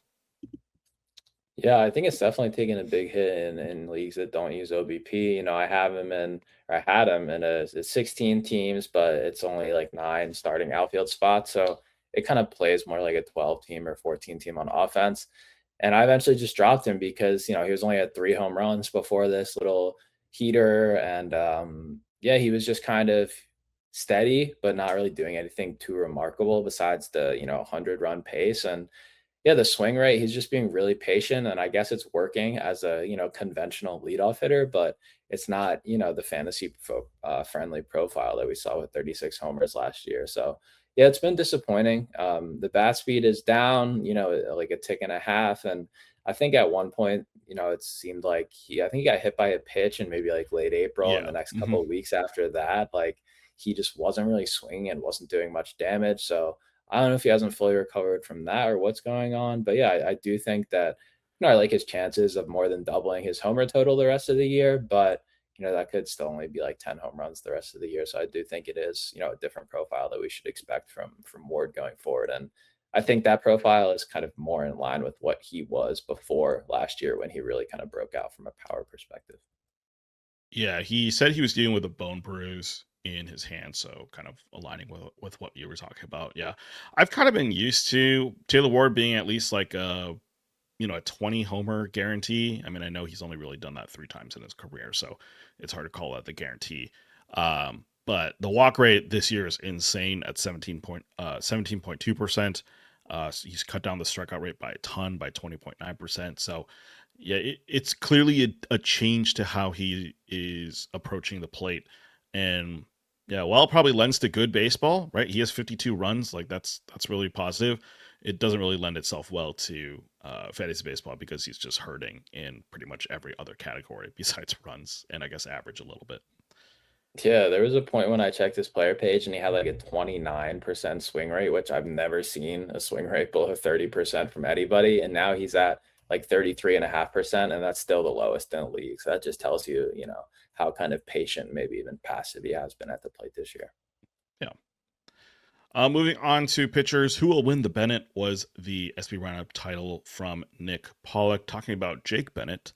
Yeah, I think it's definitely taken a big hit in leagues that don't use OBP. I have him in, or I had him in it's 16 teams, but it's only like 9 starting outfield spots. So it kind of plays more like a 12 team or 14 team on offense. And I eventually just dropped him because, he was only at 3 home runs before this little heater. And yeah, he was just kind of steady, but not really doing anything too remarkable besides the, 100-run pace. And yeah, the swing rate, he's just being really patient, and I guess it's working as a, conventional leadoff hitter, but it's not, the fantasy friendly profile that we saw with 36 homers last year. So, yeah, it's been disappointing. The bat speed is down, like a tick and a half, and I think at one point, it seemed like I think he got hit by a pitch in maybe like late April, and Yeah. the next Hmm. couple of weeks after that, like he just wasn't really swinging and wasn't doing much damage. So I don't know if he hasn't fully recovered from that or what's going on, but yeah, I do think that I like his chances of more than doubling his homer total the rest of the year, but that could still only be like 10 home runs the rest of the year. So I do think it is a different profile that we should expect from Ward going forward, and I think that profile is kind of more in line with what he was before last year when he really kind of broke out from a power perspective. Yeah, he said he was dealing with a bone bruise in his hand, so kind of aligning with what you were talking about. Yeah, I've kind of been used to Taylor Ward being at least like a 20 homer guarantee. I mean, I know he's only really done that 3 times in his career, so it's hard to call that the guarantee. But the walk rate this year is insane at 17.2%. So he's cut down the strikeout rate by a ton, by 20.9%. So yeah, it's clearly a change to how he is approaching the plate. And yeah, well, it probably lends to good baseball, right? He has 52 runs, like that's really positive. It doesn't really lend itself well to fantasy baseball because he's just hurting in pretty much every other category besides runs and I guess average a little bit. Yeah, there was a point when I checked his player page and he had like a 29% swing rate, which I've never seen a swing rate below 30% from anybody. And now he's at like 33.5%, and that's still the lowest in the league. So that just tells you, how kind of patient, maybe even passive he has been at the plate this year. Yeah. Moving on to pitchers, who will win the Bennett was the SB Roundup title from Nick Pollock, talking about Jake Bennett.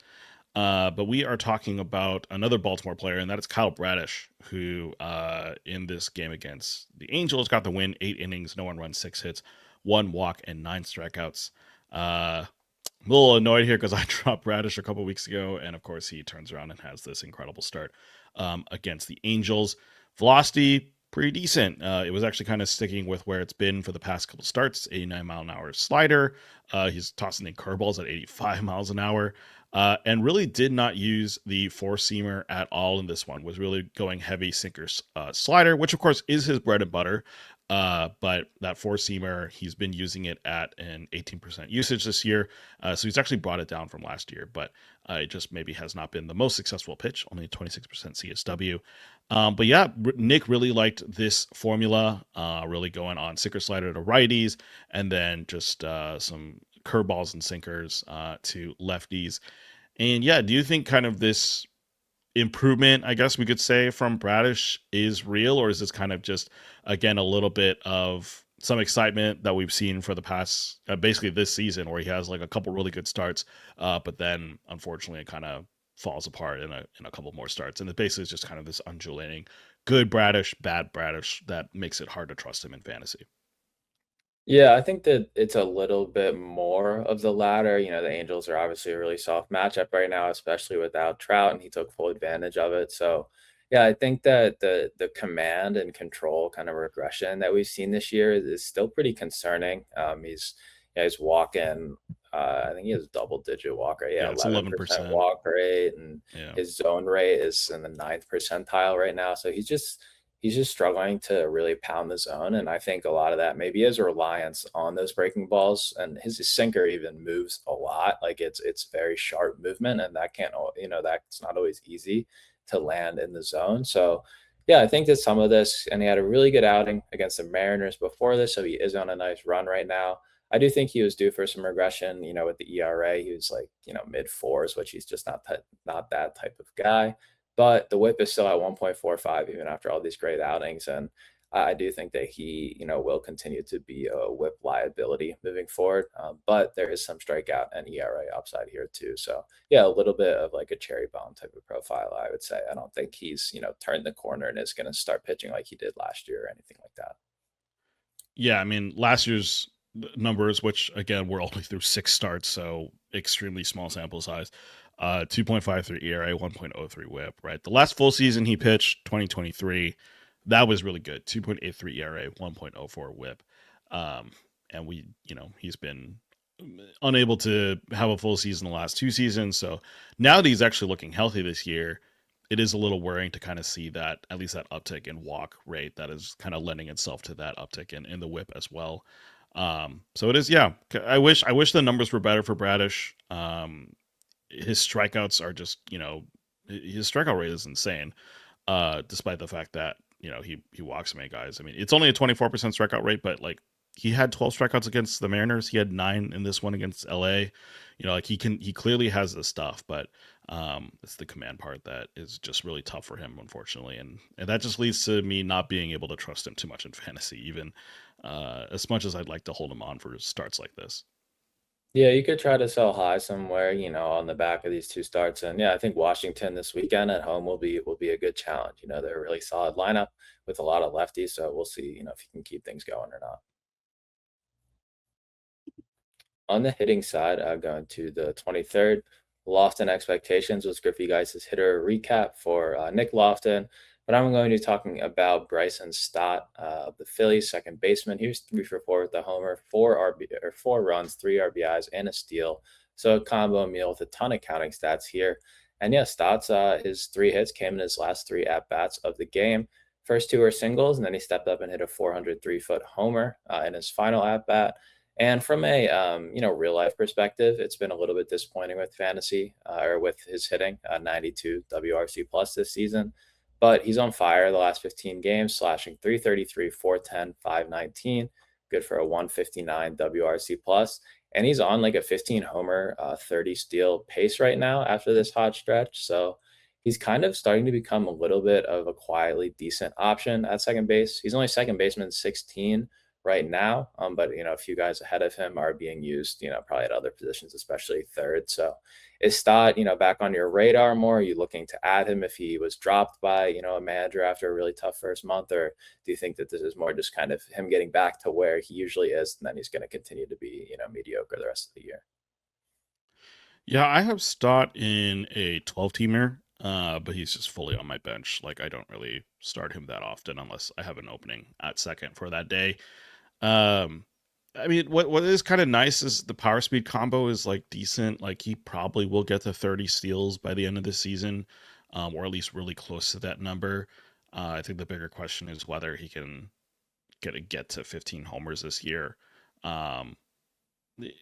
But we are talking about another Baltimore player, and that is Kyle Bradish, who in this game against the Angels got the win, 8 innings, no one run, 6 hits, 1 walk, and 9 strikeouts. I'm a little annoyed here because I dropped Bradish a couple weeks ago, and of course he turns around and has this incredible start against the Angels. Velocity pretty decent. It was actually kind of sticking with where it's been for the past couple starts. 89-mile-an-hour slider. He's tossing in curveballs at 85 miles an hour. And really did not use the four seamer at all in this one. Was really going heavy sinker slider, which of course is his bread and butter. But that four seamer, he's been using it at an 18% usage this year. So he's actually brought it down from last year, but it just maybe has not been the most successful pitch, only 26% CSW. But yeah, Nick really liked this formula, really going on sinker slider to righties, and then just some curveballs and sinkers to lefties. And yeah, do you think kind of this improvement, I guess we could say, from Bradish is real, or is this kind of just again a little bit of some excitement that we've seen for the past basically this season, where he has like a couple really good starts, but then unfortunately it kind of falls apart in a couple more starts, and it basically is just kind of this undulating good Bradish, bad Bradish that makes it hard to trust him in fantasy. Yeah, I think that it's a little bit more of the latter. The Angels are obviously a really soft matchup right now, especially without Trout, and he took full advantage of it. So, yeah, I think that the command and control kind of regression that we've seen this year is still pretty concerning. He's walking. I think he has double-digit walk rate. Yeah, Yeah, it's 11% 11%. walk rate, and Yeah. his zone rate is in the ninth percentile right now. So he's just struggling to really pound the zone. And I think a lot of that maybe is a reliance on those breaking balls. And his sinker even moves a lot. Like it's very sharp movement, and that can't, that's not always easy to land in the zone. So Yeah, I think that some of this, and he had a really good outing against the Mariners before this, so he is on a nice run right now. I do think he was due for some regression, with the ERA. He was like, mid fours, which he's just not that type of guy. But the whip is still at 1.45 even after all these great outings. And I do think that he, will continue to be a whip liability moving forward. But there is some strikeout and ERA upside here too. So yeah, a little bit of like a cherry bomb type of profile, I would say. I don't think he's, turned the corner and is going to start pitching like he did last year or anything like that. Yeah, I mean, last year's numbers, which again were only through 6 starts, so extremely small sample size. 2.53 ERA, 1.03 WHIP. Right, the last full season he pitched, 2023, that was really good. 2.83 ERA, 1.04 WHIP. And he's been unable to have a full season the last 2 seasons. So now that he's actually looking healthy this year, it is a little worrying to kind of see that, at least that uptick in walk rate that is kind of lending itself to that uptick in the whip as well. So it is, yeah. I wish the numbers were better for Bradish. His strikeouts are just, his strikeout rate is insane. Despite the fact that, he walks many guys. I mean, it's only a 24% strikeout rate, but like he had 12 strikeouts against the Mariners. He had 9 in this one against LA. Like he clearly has the stuff, but it's the command part that is just really tough for him, unfortunately. And that just leads to me not being able to trust him too much in fantasy, even as much as I'd like to hold him on for starts like this. Yeah, you could try to sell high somewhere, on the back of these two starts. And yeah, I think Washington this weekend at home will be a good challenge. They're a really solid lineup with a lot of lefties, so we'll see, if you can keep things going or not. On the hitting side, going to the 23rd, Lofton Expectations was Griffey Geis' hitter recap for Nick Lofton. But I'm going to be talking about Bryson Stott of the Phillies, second baseman. He was 3 for 4 with the homer, 4 runs, 3 RBIs, and a steal. So a combo meal with a ton of counting stats here. And yeah, Stott's his 3 hits came in his last 3 at-bats of the game. First 2 were singles, and then he stepped up and hit a 403-foot homer in his final at-bat. And from a real life perspective, it's been a little bit disappointing with fantasy or with his hitting, 92 WRC plus this season. But he's on fire the last 15 games, slashing 333, 410, 519, good for a 159 WRC plus. And he's on like a 15 homer, 30 steal pace right now after this hot stretch. So he's kind of starting to become a little bit of a quietly decent option at second base. He's only second baseman 16 right now. But a few guys ahead of him are being used, probably at other positions, especially third. So is Stott, back on your radar more? Are you looking to add him if he was dropped by, a manager after a really tough first month? Or do you think that this is more just kind of him getting back to where he usually is, and then he's going to continue to be, mediocre the rest of the year? Yeah, I have Stott in a 12-teamer, but he's just fully on my bench. Like I don't really start him that often unless I have an opening at second for that day. Um, I mean, what is kind of nice is the power speed combo is like decent. Like he probably will get to 30 steals by the end of the season, or at least really close to that number. I think the bigger question is whether he can get to 15 homers this year. Um,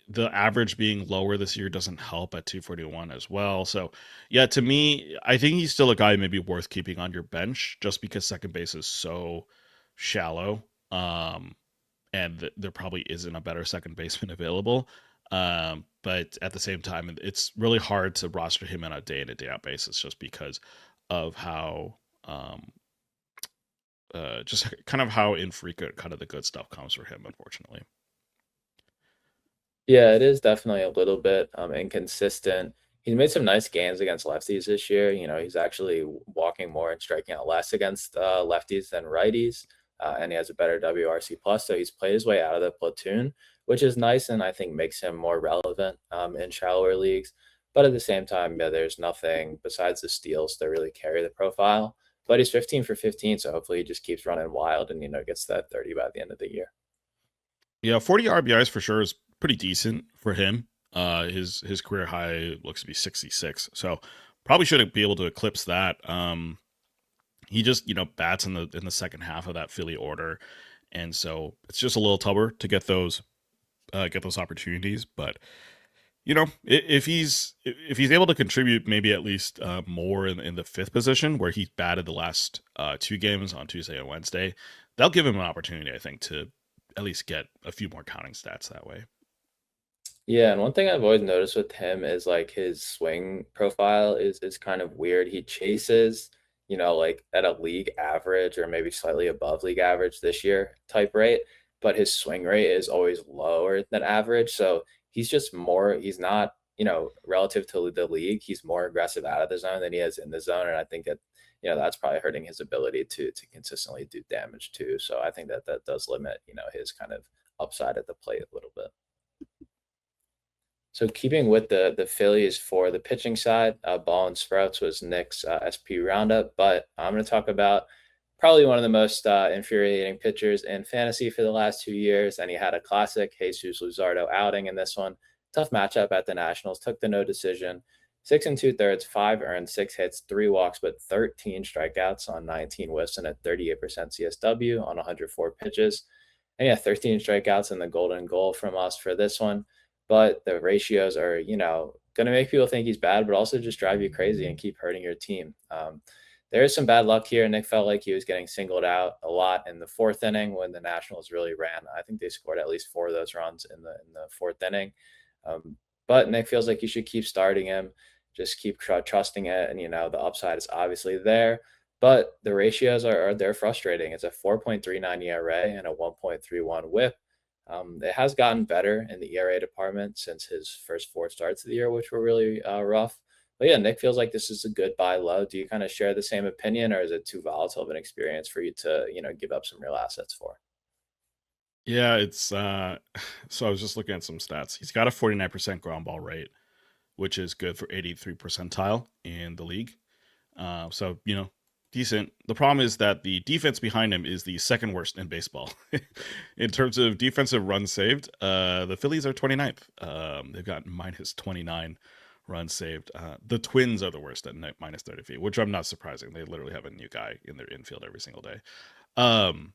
the average being lower this year doesn't help at 241 as well. So, yeah, to me, I think he's still a guy maybe worth keeping on your bench just because second base is so shallow. And there probably isn't a better second baseman available. But at the same time, it's really hard to roster him on a day in and day out basis just because of how just kind of how infrequent kind of the good stuff comes for him, unfortunately. Yeah, it is definitely a little bit inconsistent. He's made some nice gains against lefties this year. He's actually walking more and striking out less against lefties than righties, and he has a better WRC plus. So he's played his way out of the platoon, which is nice, and I think makes him more relevant in shallower leagues. But at the same time, yeah, there's nothing besides the steals that really carry the profile. But he's 15 for 15, so hopefully he just keeps running wild and gets that 30 by the end of the year. Yeah, 40 RBIs for sure is pretty decent for him. His career high looks to be 66, so probably should be able to eclipse that. He just bats in the second half of that Philly order, and so it's just a little tougher to get those opportunities. But If he's able to contribute maybe at least more in the fifth position where he batted the last two games on Tuesday and Wednesday, that'll give him an opportunity, I think, to at least get a few more counting stats that way. Yeah, and one thing I've always noticed with him is like his swing profile is kind of weird. He chases, like at a league average or maybe slightly above league average this year type rate, but his swing rate is always lower than average. So he's not, relative to the league, he's more aggressive out of the zone than he is in the zone. And I think that, that's probably hurting his ability to consistently do damage too. So I think that that does limit, his kind of upside at the plate a little bit. So keeping with the Phillies for the pitching side, Ball and Sprouts was Nick's SP Roundup, but I'm going to talk about probably one of the most infuriating pitchers in fantasy for the last 2 years, and he had a classic Jesus Luzardo outing in this one. Tough matchup at the Nationals. Took the no decision. 6 2/3, 5 earned, 6 hits, 3 walks, but 13 strikeouts on 19 whiffs and a 38% CSW on 104 pitches. And yeah, 13 strikeouts and the golden goal from us for this one. But the ratios are, going to make people think he's bad, but also just drive you crazy and keep hurting your team. There is some bad luck here. Nick felt like he was getting singled out a lot in the fourth inning when the Nationals really ran. I think they scored at least 4 of those runs in the fourth inning. But Nick feels like you should keep starting him, just keep trusting it, and the upside is obviously there. But the ratios are they're frustrating. It's a 4.39 ERA and a 1.31 WHIP. It has gotten better in the ERA department since his first 4 starts of the year, which were really rough. But yeah, Nick feels like this is a good buy low. Do you kind of share the same opinion, or is it too volatile of an experience for you to, give up some real assets for? Yeah, it's so I was just looking at some stats. He's got a 49% ground ball rate, which is good for 83 percentile in the league. So, decent. The problem is that the defense behind him is the second worst in baseball. In terms of defensive runs saved, the Phillies are 29th. They've got minus 29 runs saved. The Twins are the worst at minus 30 feet, which I'm not surprising. They literally have a new guy in their infield every single day. Um,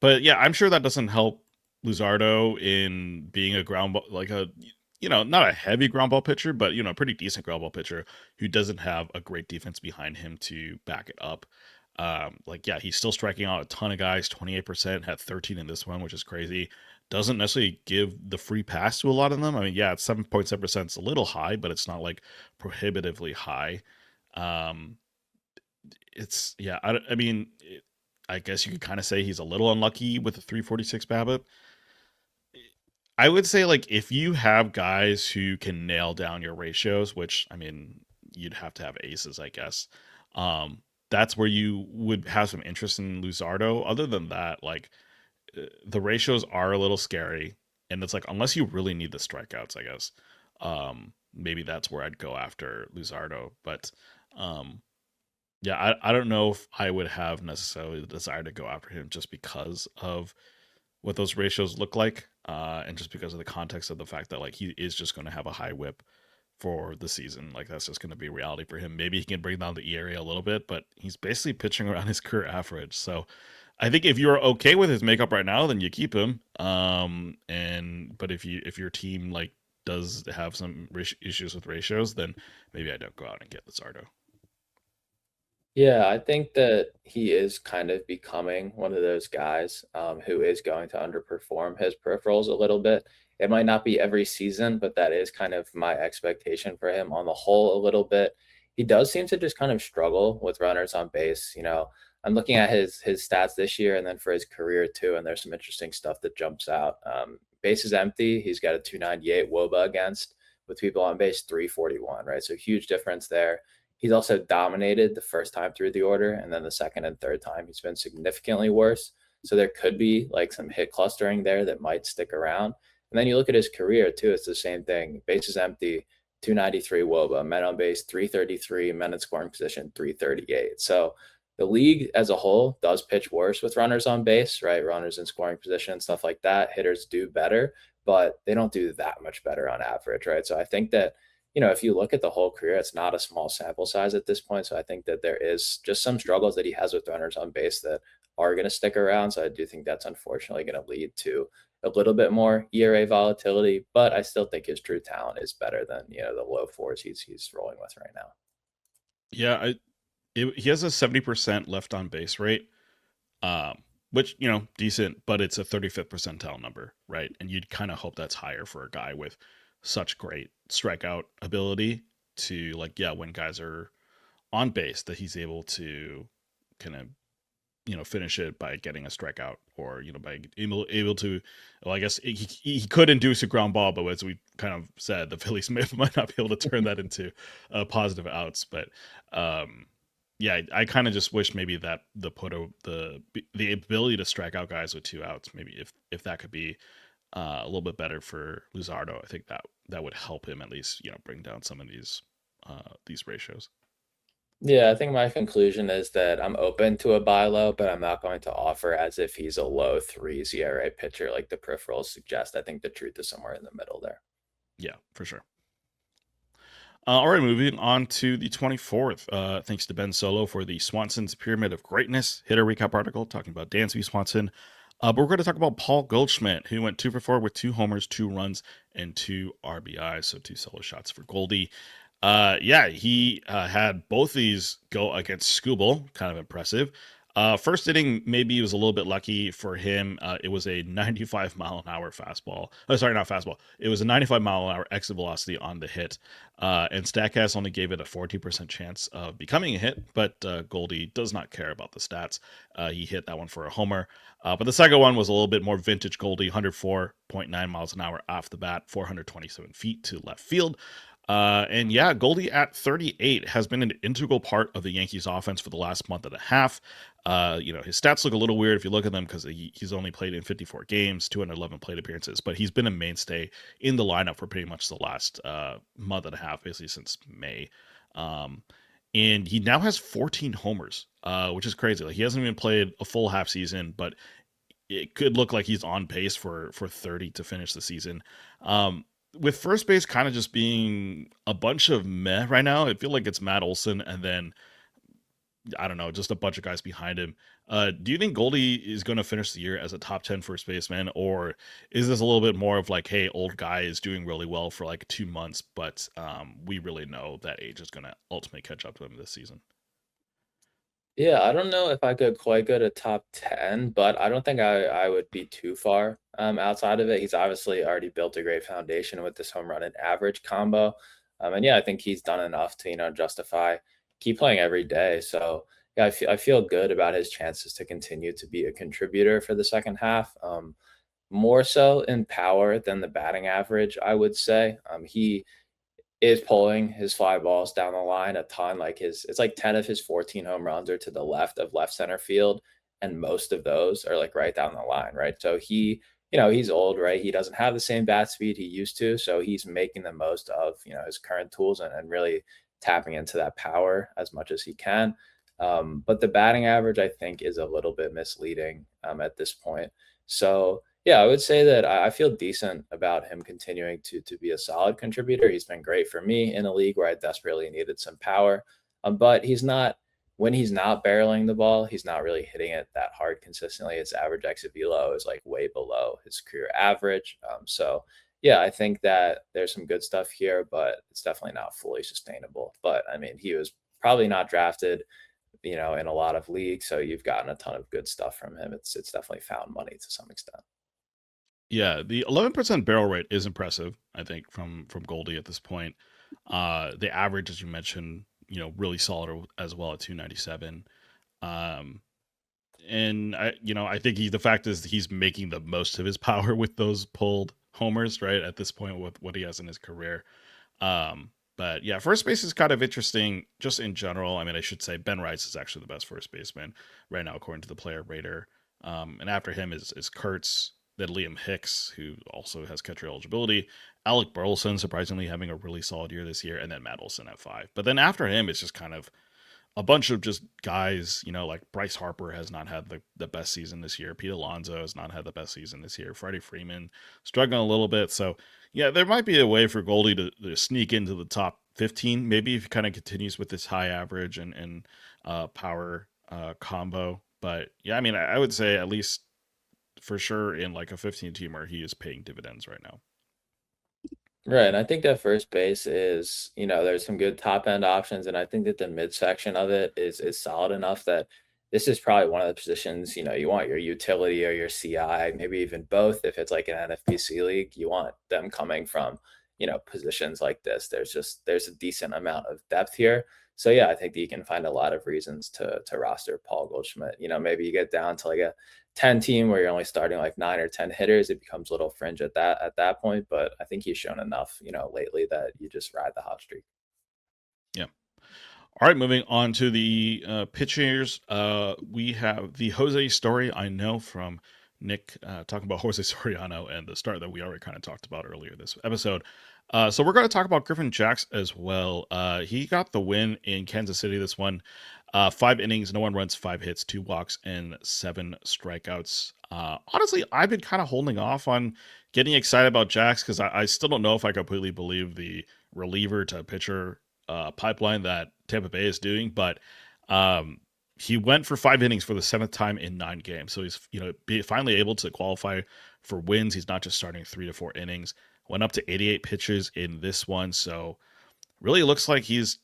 but yeah, I'm sure that doesn't help Luzardo in being a ground ball, like a not a heavy ground ball pitcher, but pretty decent ground ball pitcher who doesn't have a great defense behind him to back it up. Like yeah, he's still striking out a ton of guys. 28% had 13 in this one, which is crazy. Doesn't necessarily give the free pass to a lot of them. I mean, yeah, it's 7.7%. It's a little high, but it's not like prohibitively high. Um, it's yeah. I mean, I guess you could kind of say he's a little unlucky with a 346 BABIP. I would say like if you have guys who can nail down your ratios, which I mean you'd have to have aces, I guess. That's where you would have some interest in Luzardo. Other than that, like the ratios are a little scary, and it's like unless you really need the strikeouts, I guess. Maybe that's where I'd go after Luzardo. But yeah, I don't know if I would have necessarily the desire to go after him just because of what those ratios look like, and just because of the context of the fact that like he is just going to have a high whip for the season. Like that's just going to be reality for him. Maybe he can bring down the ERA a little bit, but he's basically pitching around his career average. So I think if you're okay with his makeup right now, then you keep him. And but if your team like does have some issues with ratios, then maybe I don't go out and get the Zardo. Yeah, I think that he is kind of becoming one of those guys who is going to underperform his peripherals a little bit. It might not be every season, but that is kind of my expectation for him on the whole a little bit. He does seem to just kind of struggle with runners on base. I'm looking at his stats this year and then for his career too, and there's some interesting stuff that jumps out. Bases empty, he's got a 298 WOBA against with people on base 341, right? So huge difference there. He's also dominated the first time through the order, and then the second and third time he's been significantly worse. So there could be like some hit clustering there that might stick around. And then you look at his career too; it's the same thing. Bases empty, 293 WOBA, men on base 333, men in scoring position 338. So the league as a whole does pitch worse with runners on base, right? Runners in scoring position, stuff like that. Hitters do better, but they don't do that much better on average, right? So I think that if you look at the whole career, it's not a small sample size at this point. So I think that there is just some struggles that he has with runners on base that are going to stick around. So I do think that's unfortunately going to lead to a little bit more ERA volatility, but I still think his true talent is better than, the low fours he's rolling with right now. Yeah, he has a 70% left on base rate, um, which decent, but it's a 35th percentile number, right? And you'd kind of hope that's higher for a guy with such great strikeout ability to when guys are on base that he's able to kind of finish it by getting a strikeout or by able to, well, I guess he could induce a ground ball, but as we kind of said, the Phillies might not be able to turn that into positive outs. But yeah, I kind of just wish maybe that the ability to strike out guys with 2 outs, maybe if that could be a little bit better for Luzardo, I think that would help him at least bring down some of these ratios. Yeah, I think my conclusion is that I'm open to a buy low, but I'm not going to offer as if he's a low threes ERA pitcher like the peripherals suggest. I think the truth is somewhere in the middle there. Yeah, for sure. All right, moving on to the 24th. Thanks to Ben Solo for the Swanson's Pyramid of Greatness hitter recap article talking about Dansby Swanson. But we're going to talk about Paul Goldschmidt, who went 2 for 4 with 2 homers, 2 runs, and 2 RBIs. So 2 solo shots for Goldie. Yeah, he had both these go against Skubal. Kind of impressive. First inning, maybe it was a little bit lucky for him. It was a 95 mile an hour fastball. Oh, sorry, not fastball. It was a 95 mile an hour exit velocity on the hit. And Statcast only gave it a 40% chance of becoming a hit, but Goldie does not care about the stats. He hit that one for a homer. But the second one was a little bit more vintage Goldie, 104.9 miles an hour off the bat, 427 feet to left field. And yeah, Goldie at 38 has been an integral part of the Yankees offense for the last month and a half. His stats look a little weird if you look at them because he's only played in 54 games, 211 plate appearances, but he's been a mainstay in the lineup for pretty much the last month and a half, basically since May. And he now has 14 homers, which is crazy. Like he hasn't even played a full half season, but it could look like he's on pace for 30 to finish the season. With first base kind of just being a bunch of meh right now, I feel like it's Matt Olson and then I don't know, just a bunch of guys behind him. Do you think Goldie is going to finish the year as a top 10 first baseman, or is this a little bit more of like, hey, old guy is doing really well for like 2 months, but we really know that age is going to ultimately catch up to him this season? Yeah, I don't know if I could quite go to top 10, but I don't think I would be too far outside of it. He's obviously already built a great foundation with this home run and average combo. And yeah, I think he's done enough to, justify keep playing every day. So yeah, I feel good about his chances to continue to be a contributor for the second half. More so in power than the batting average, I would say. He is pulling his fly balls down the line a ton. It's like 10 of his 14 home runs are to the left of left center field, and most of those are like right down the line, right? So he's old, right? He doesn't have the same bat speed he used to, so he's making the most of his current tools and really tapping into that power as much as he can. But the batting average, I think, is a little bit misleading at this point. So yeah, I would say that I feel decent about him continuing to be a solid contributor. He's been great for me in a league where I desperately needed some power. But he's not when he's not barreling the ball, he's not really hitting it that hard consistently. His average exit velo is like way below his career average. So yeah, I think that there's some good stuff here, but it's definitely not fully sustainable. But I mean, he was probably not drafted, in a lot of leagues, so you've gotten a ton of good stuff from him. It's definitely found money to some extent. Yeah, the 11% barrel rate is impressive, I think, from Goldie at this point. The average, as you mentioned, really solid as well at 297. Um, and I think the fact is he's making the most of his power with those pulled homers, right? At this point, with what he has in his career. But yeah, first base is kind of interesting just in general. I mean, I should say Ben Rice is actually the best first baseman right now, according to the player rater. And after him is Kurtz, then Liam Hicks, who also has catcher eligibility, Alec Burleson, surprisingly having a really solid year this year, and then Matt Olson at 5. But then after him, it's just kind of a bunch of just guys, like Bryce Harper has not had the best season this year. Pete Alonso has not had the best season this year. Freddie Freeman struggling a little bit. So, yeah, there might be a way for Goldie to sneak into the top 15, maybe if he kind of continues with this high average and power combo. But, yeah, I mean, I would say at least for sure in like a 15 teamer, he is paying dividends right now. Right, and I think that first base is, there's some good top end options, and I think that the midsection of it is solid enough that this is probably one of the positions, you want your utility or your CI, maybe even both. If it's like an NFBC league, you want them coming from, positions like this. There's a decent amount of depth here. So yeah, I think that you can find a lot of reasons to roster Paul Goldschmidt. Maybe you get down to like a 10 team where you're only starting like 9 or 10 hitters, it becomes a little fringe at that point. But I think he's shown enough, lately that you just ride the hot streak. Yeah. All right, moving on to the pitchers. We have the Jose story. I know from Nick talking about Jose Soriano and the start that we already kind of talked about earlier this episode. So we're going to talk about Griffin Jax as well. He got the win in Kansas City this one. 5 innings, no one runs, 5 hits, 2 walks, and 7 strikeouts. Honestly, I've been kind of holding off on getting excited about Jax because I still don't know if I completely believe the reliever to pitcher pipeline that Tampa Bay is doing, but he went for 5 innings for the 7th time in 9 games. So he's finally able to qualify for wins. He's not just starting 3 to 4 innings. Went up to 88 pitches in this one, so really looks like he's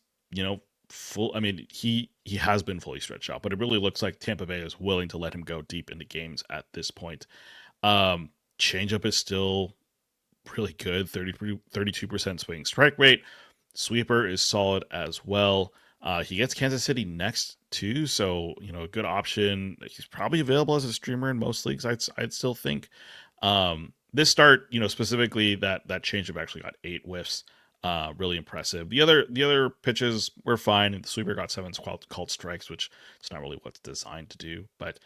full. I mean, he has been fully stretched out, but it really looks like Tampa Bay is willing to let him go deep into games at this point. Changeup is still really good, 32% swing strike rate. Sweeper is solid as well. He gets Kansas City next too, so a good option. He's probably available as a streamer in most leagues. I'd still think. This start, specifically that changeup actually got 8 whiffs. Really impressive. The other pitches were fine. The sweeper got 7 called strikes, which it's not really what's designed to do. But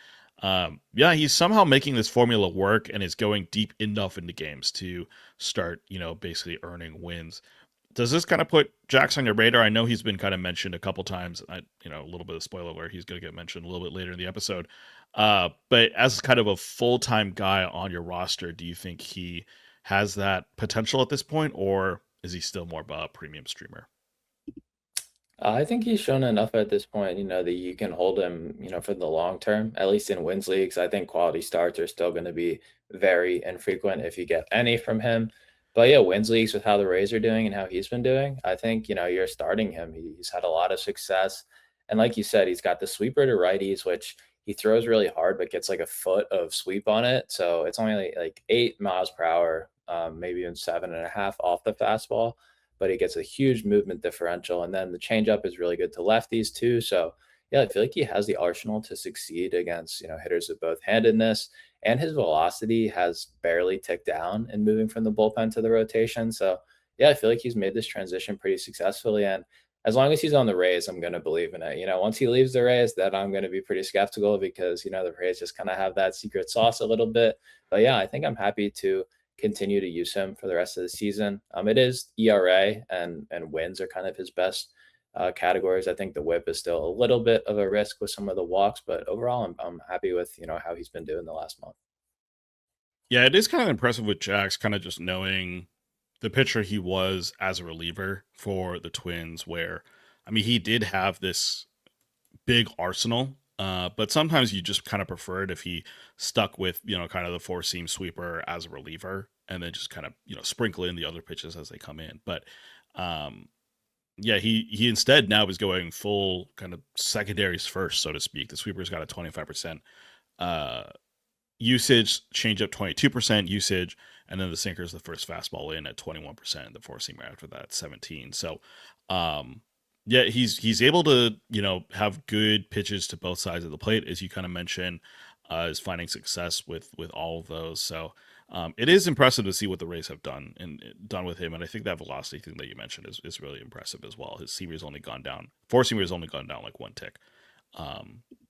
yeah, he's somehow making this formula work and is going deep enough into games to start, basically earning wins. Does this kind of put Jax on your radar? I know he's been kind of mentioned a couple times. A little bit of spoiler alert, he's going to get mentioned a little bit later in the episode. But as kind of a full-time guy on your roster, do you think he has that potential at this point, or is he still more of a premium streamer? I think he's shown enough at this point, that you can hold him, for the long term, at least in wins leagues. I think quality starts are still going to be very infrequent if you get any from him. But yeah, wins leagues with how the Rays are doing and how he's been doing, I think, you're starting him. He's had a lot of success. And like you said, he's got the sweeper to righties, which he throws really hard, but gets like a foot of sweep on it. So it's only like 8 miles per hour, maybe even 7.5 off the fastball, but he gets a huge movement differential. And then the changeup is really good to lefties too. So yeah, I feel like he has the arsenal to succeed against, hitters with both handedness, and his velocity has barely ticked down in moving from the bullpen to the rotation. So yeah, I feel like he's made this transition pretty successfully. And as long as he's on the Rays, I'm going to believe in it. Once he leaves the Rays, then I'm going to be pretty skeptical because, the Rays just kind of have that secret sauce a little bit. But yeah, I think I'm happy to continue to use him for the rest of the season. It is ERA and wins are kind of his best categories. I think the WHIP is still a little bit of a risk with some of the walks, but overall, I'm happy with how he's been doing the last month. Yeah, it is kind of impressive with Jax, kind of just knowing the pitcher he was as a reliever for the Twins, where, I mean, he did have this big arsenal, but sometimes you just kind of prefer it if he stuck with, kind of the four seam sweeper as a reliever and then just kind of, sprinkle in the other pitches as they come in. But, yeah, he instead now is going full kind of secondaries first, so to speak. The sweeper's got a 25% uh, usage, changeup 22% usage, and then the sinker is the first fastball in at 21%, and the four seamer after that at 17. So, yeah, he's able to have good pitches to both sides of the plate, as you kind of mentioned. Is finding success with all of those. So it is impressive to see what the Rays have done with him, and I think that velocity thing that you mentioned is really impressive as well. His seamer's only gone down, four seamer's only gone down like 1 tick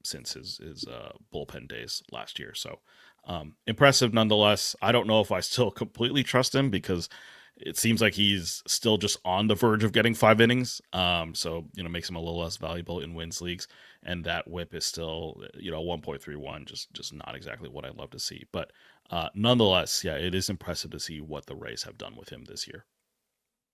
since his bullpen days last year. So impressive nonetheless. I don't know if I still completely trust him because it seems like he's still just on the verge of getting 5 innings. So, makes him a little less valuable in wins leagues. And that whip is still, 1.31, just not exactly what I'd love to see. But nonetheless, yeah, it is impressive to see what the Rays have done with him this year.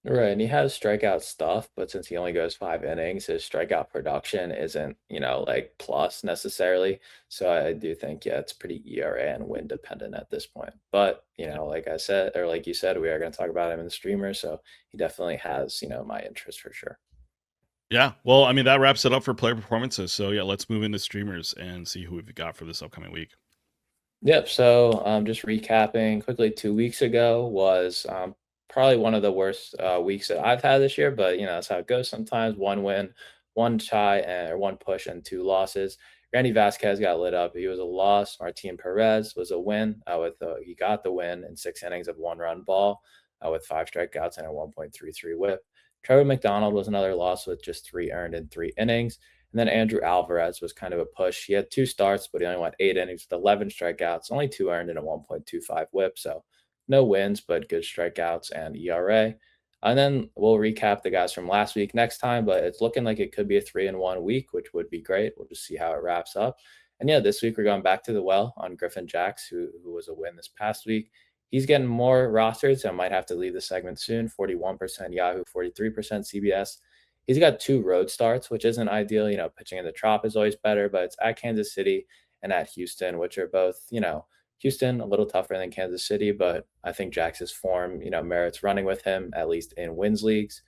Right, and he has strikeout stuff, but since he only goes 5 innings, his strikeout production isn't, like, plus necessarily. So I do think, yeah, it's pretty ERA and win dependent at this point. But, like I said, or like you said, we are going to talk about him in the streamer, so he definitely has, my interest for sure. Yeah. Well, I mean, that wraps it up for player performances. So yeah, let's move into streamers and see who we've got for this upcoming week. Yep. So, just recapping quickly, 2 weeks ago was probably one of the worst weeks that I've had this year, but that's how it goes sometimes. One win, one tie, or one push, and two losses. Randy Vasquez got lit up. He was a loss. Martin Perez was a win. He got the win in 6 innings of one-run ball with five strikeouts and a 1.33 WHIP. Trevor McDonald was another loss with just three earned in 3 innings. And then Andrew Alvarez was kind of a push. He had two starts, but he only went 8 innings with 11 strikeouts, only two earned and a 1.25 whip. So no wins, but good strikeouts and ERA. And then we'll recap the guys from last week next time, but it's looking like it could be a 3-1 week, which would be great. We'll just see how it wraps up. And yeah, this week we're going back to the well on Griffin Jax, who was a win this past week. He's getting more rosters, so I might have to leave the segment soon. 41% Yahoo, 43% CBS. He's got two road starts, which isn't ideal. Pitching in the Trop is always better, but it's at Kansas City and at Houston, which are both, Houston a little tougher than Kansas City, but I think Jax's form, merits running with him, at least in wins leagues.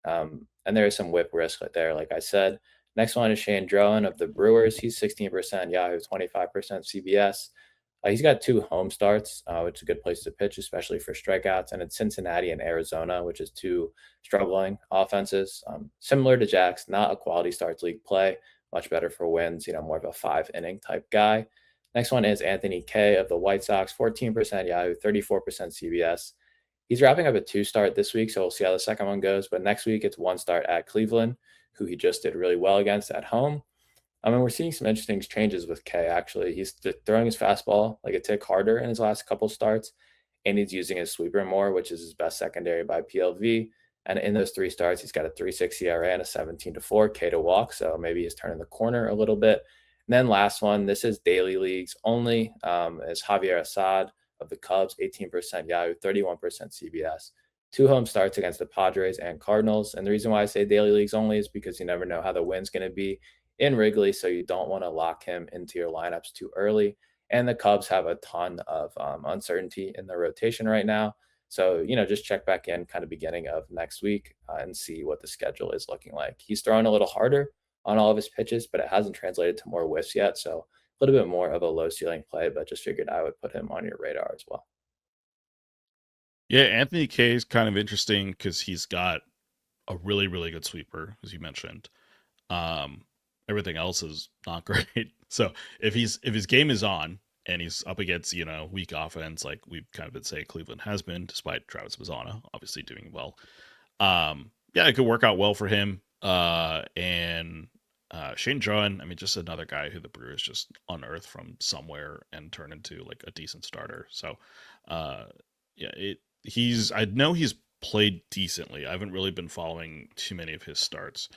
And there is some whip risk right there, like I said. Next one is Shane Drowan of the Brewers. He's 16% Yahoo, 25% CBS. He's got two home starts, which is a good place to pitch, especially for strikeouts. And it's Cincinnati and Arizona, which is two struggling offenses. Similar to Jax, not a quality starts league play, much better for wins, more of a 5 inning type guy. Next one is Anthony Kay of the White Sox, 14% Yahoo, 34% CBS. He's wrapping up a two-start this week, so we'll see how the second one goes. But next week, it's one start at Cleveland, who he just did really well against at home. I mean, we're seeing some interesting changes with K. Actually, he's throwing his fastball like a tick harder in his last couple starts, and he's using his sweeper more, which is his best secondary by PLV. And in those three starts, he's got a 3.6 ERA and a 17-4 K to walk. So maybe he's turning the corner a little bit. And then last one, this is daily leagues only, is Javier Assad of the Cubs, 18% Yahoo, 31% CBS. Two home starts against the Padres and Cardinals. And the reason why I say daily leagues only is because you never know how the wind's going to be in Wrigley, so you don't want to lock him into your lineups too early. And the Cubs have a ton of uncertainty in their rotation right now. So, just check back in kind of beginning of next week and see what the schedule is looking like. He's throwing a little harder on all of his pitches, but it hasn't translated to more whiffs yet. So a little bit more of a low ceiling play, but just figured I would put him on your radar as well. Yeah, Anthony K is kind of interesting because he's got a really, really good sweeper, as you mentioned. Um, Everything else is not great. So if his game is on and he's up against weak offense, like we've kind of been saying Cleveland has been, despite Travis Bazzana obviously doing well. Yeah, it could work out well for him. And Shane Drowan, I mean, just another guy who the Brewers just unearthed from somewhere and turned into like a decent starter. So, yeah, I know he's played decently. I haven't really been following too many of his starts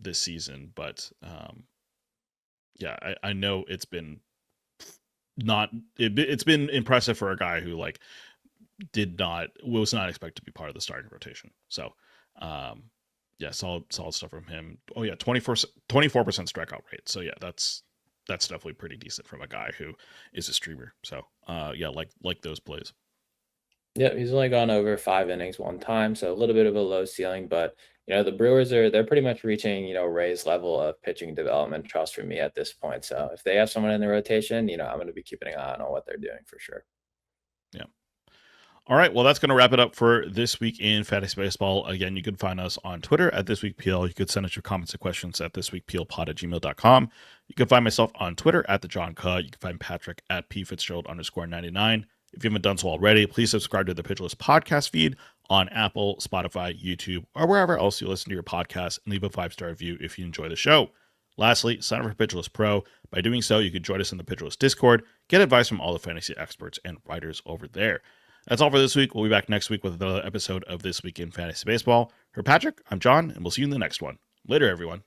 this season, but yeah, I know it's been it's been impressive for a guy who like was not expected to be part of the starting rotation. So yeah, solid stuff from him. Oh yeah, 24% strikeout rate. So yeah, that's definitely pretty decent from a guy who is a streamer. So yeah, like those plays. Yeah, he's only gone over 5 innings one time, so a little bit of a low ceiling, but the Brewers they're pretty much reaching, Ray's level of pitching development trust for me at this point. So if they have someone in the rotation, I'm going to be keeping an eye on what they're doing for sure. Yeah. All right, well, that's going to wrap it up for this week in Fantasy Baseball. Again, you can find us on Twitter at ThisWeekPL. You could send us your comments and questions at thisweekplpod@gmail.com. You can find myself on Twitter at the John Cuh. You can find Patrick at pfitzgerald_99. If you haven't done so already, please subscribe to the Pitch List podcast feed on Apple, Spotify, YouTube, or wherever else you listen to your podcast, and leave a 5-star review if you enjoy the show. Lastly, sign up for Pitch List Pro. By doing so, you can join us in the Pitch List Discord, get advice from all the fantasy experts and writers over there. That's all for this week. We'll be back next week with another episode of This Week in Fantasy Baseball. For Patrick, I'm John, and we'll see you in the next one. Later, everyone.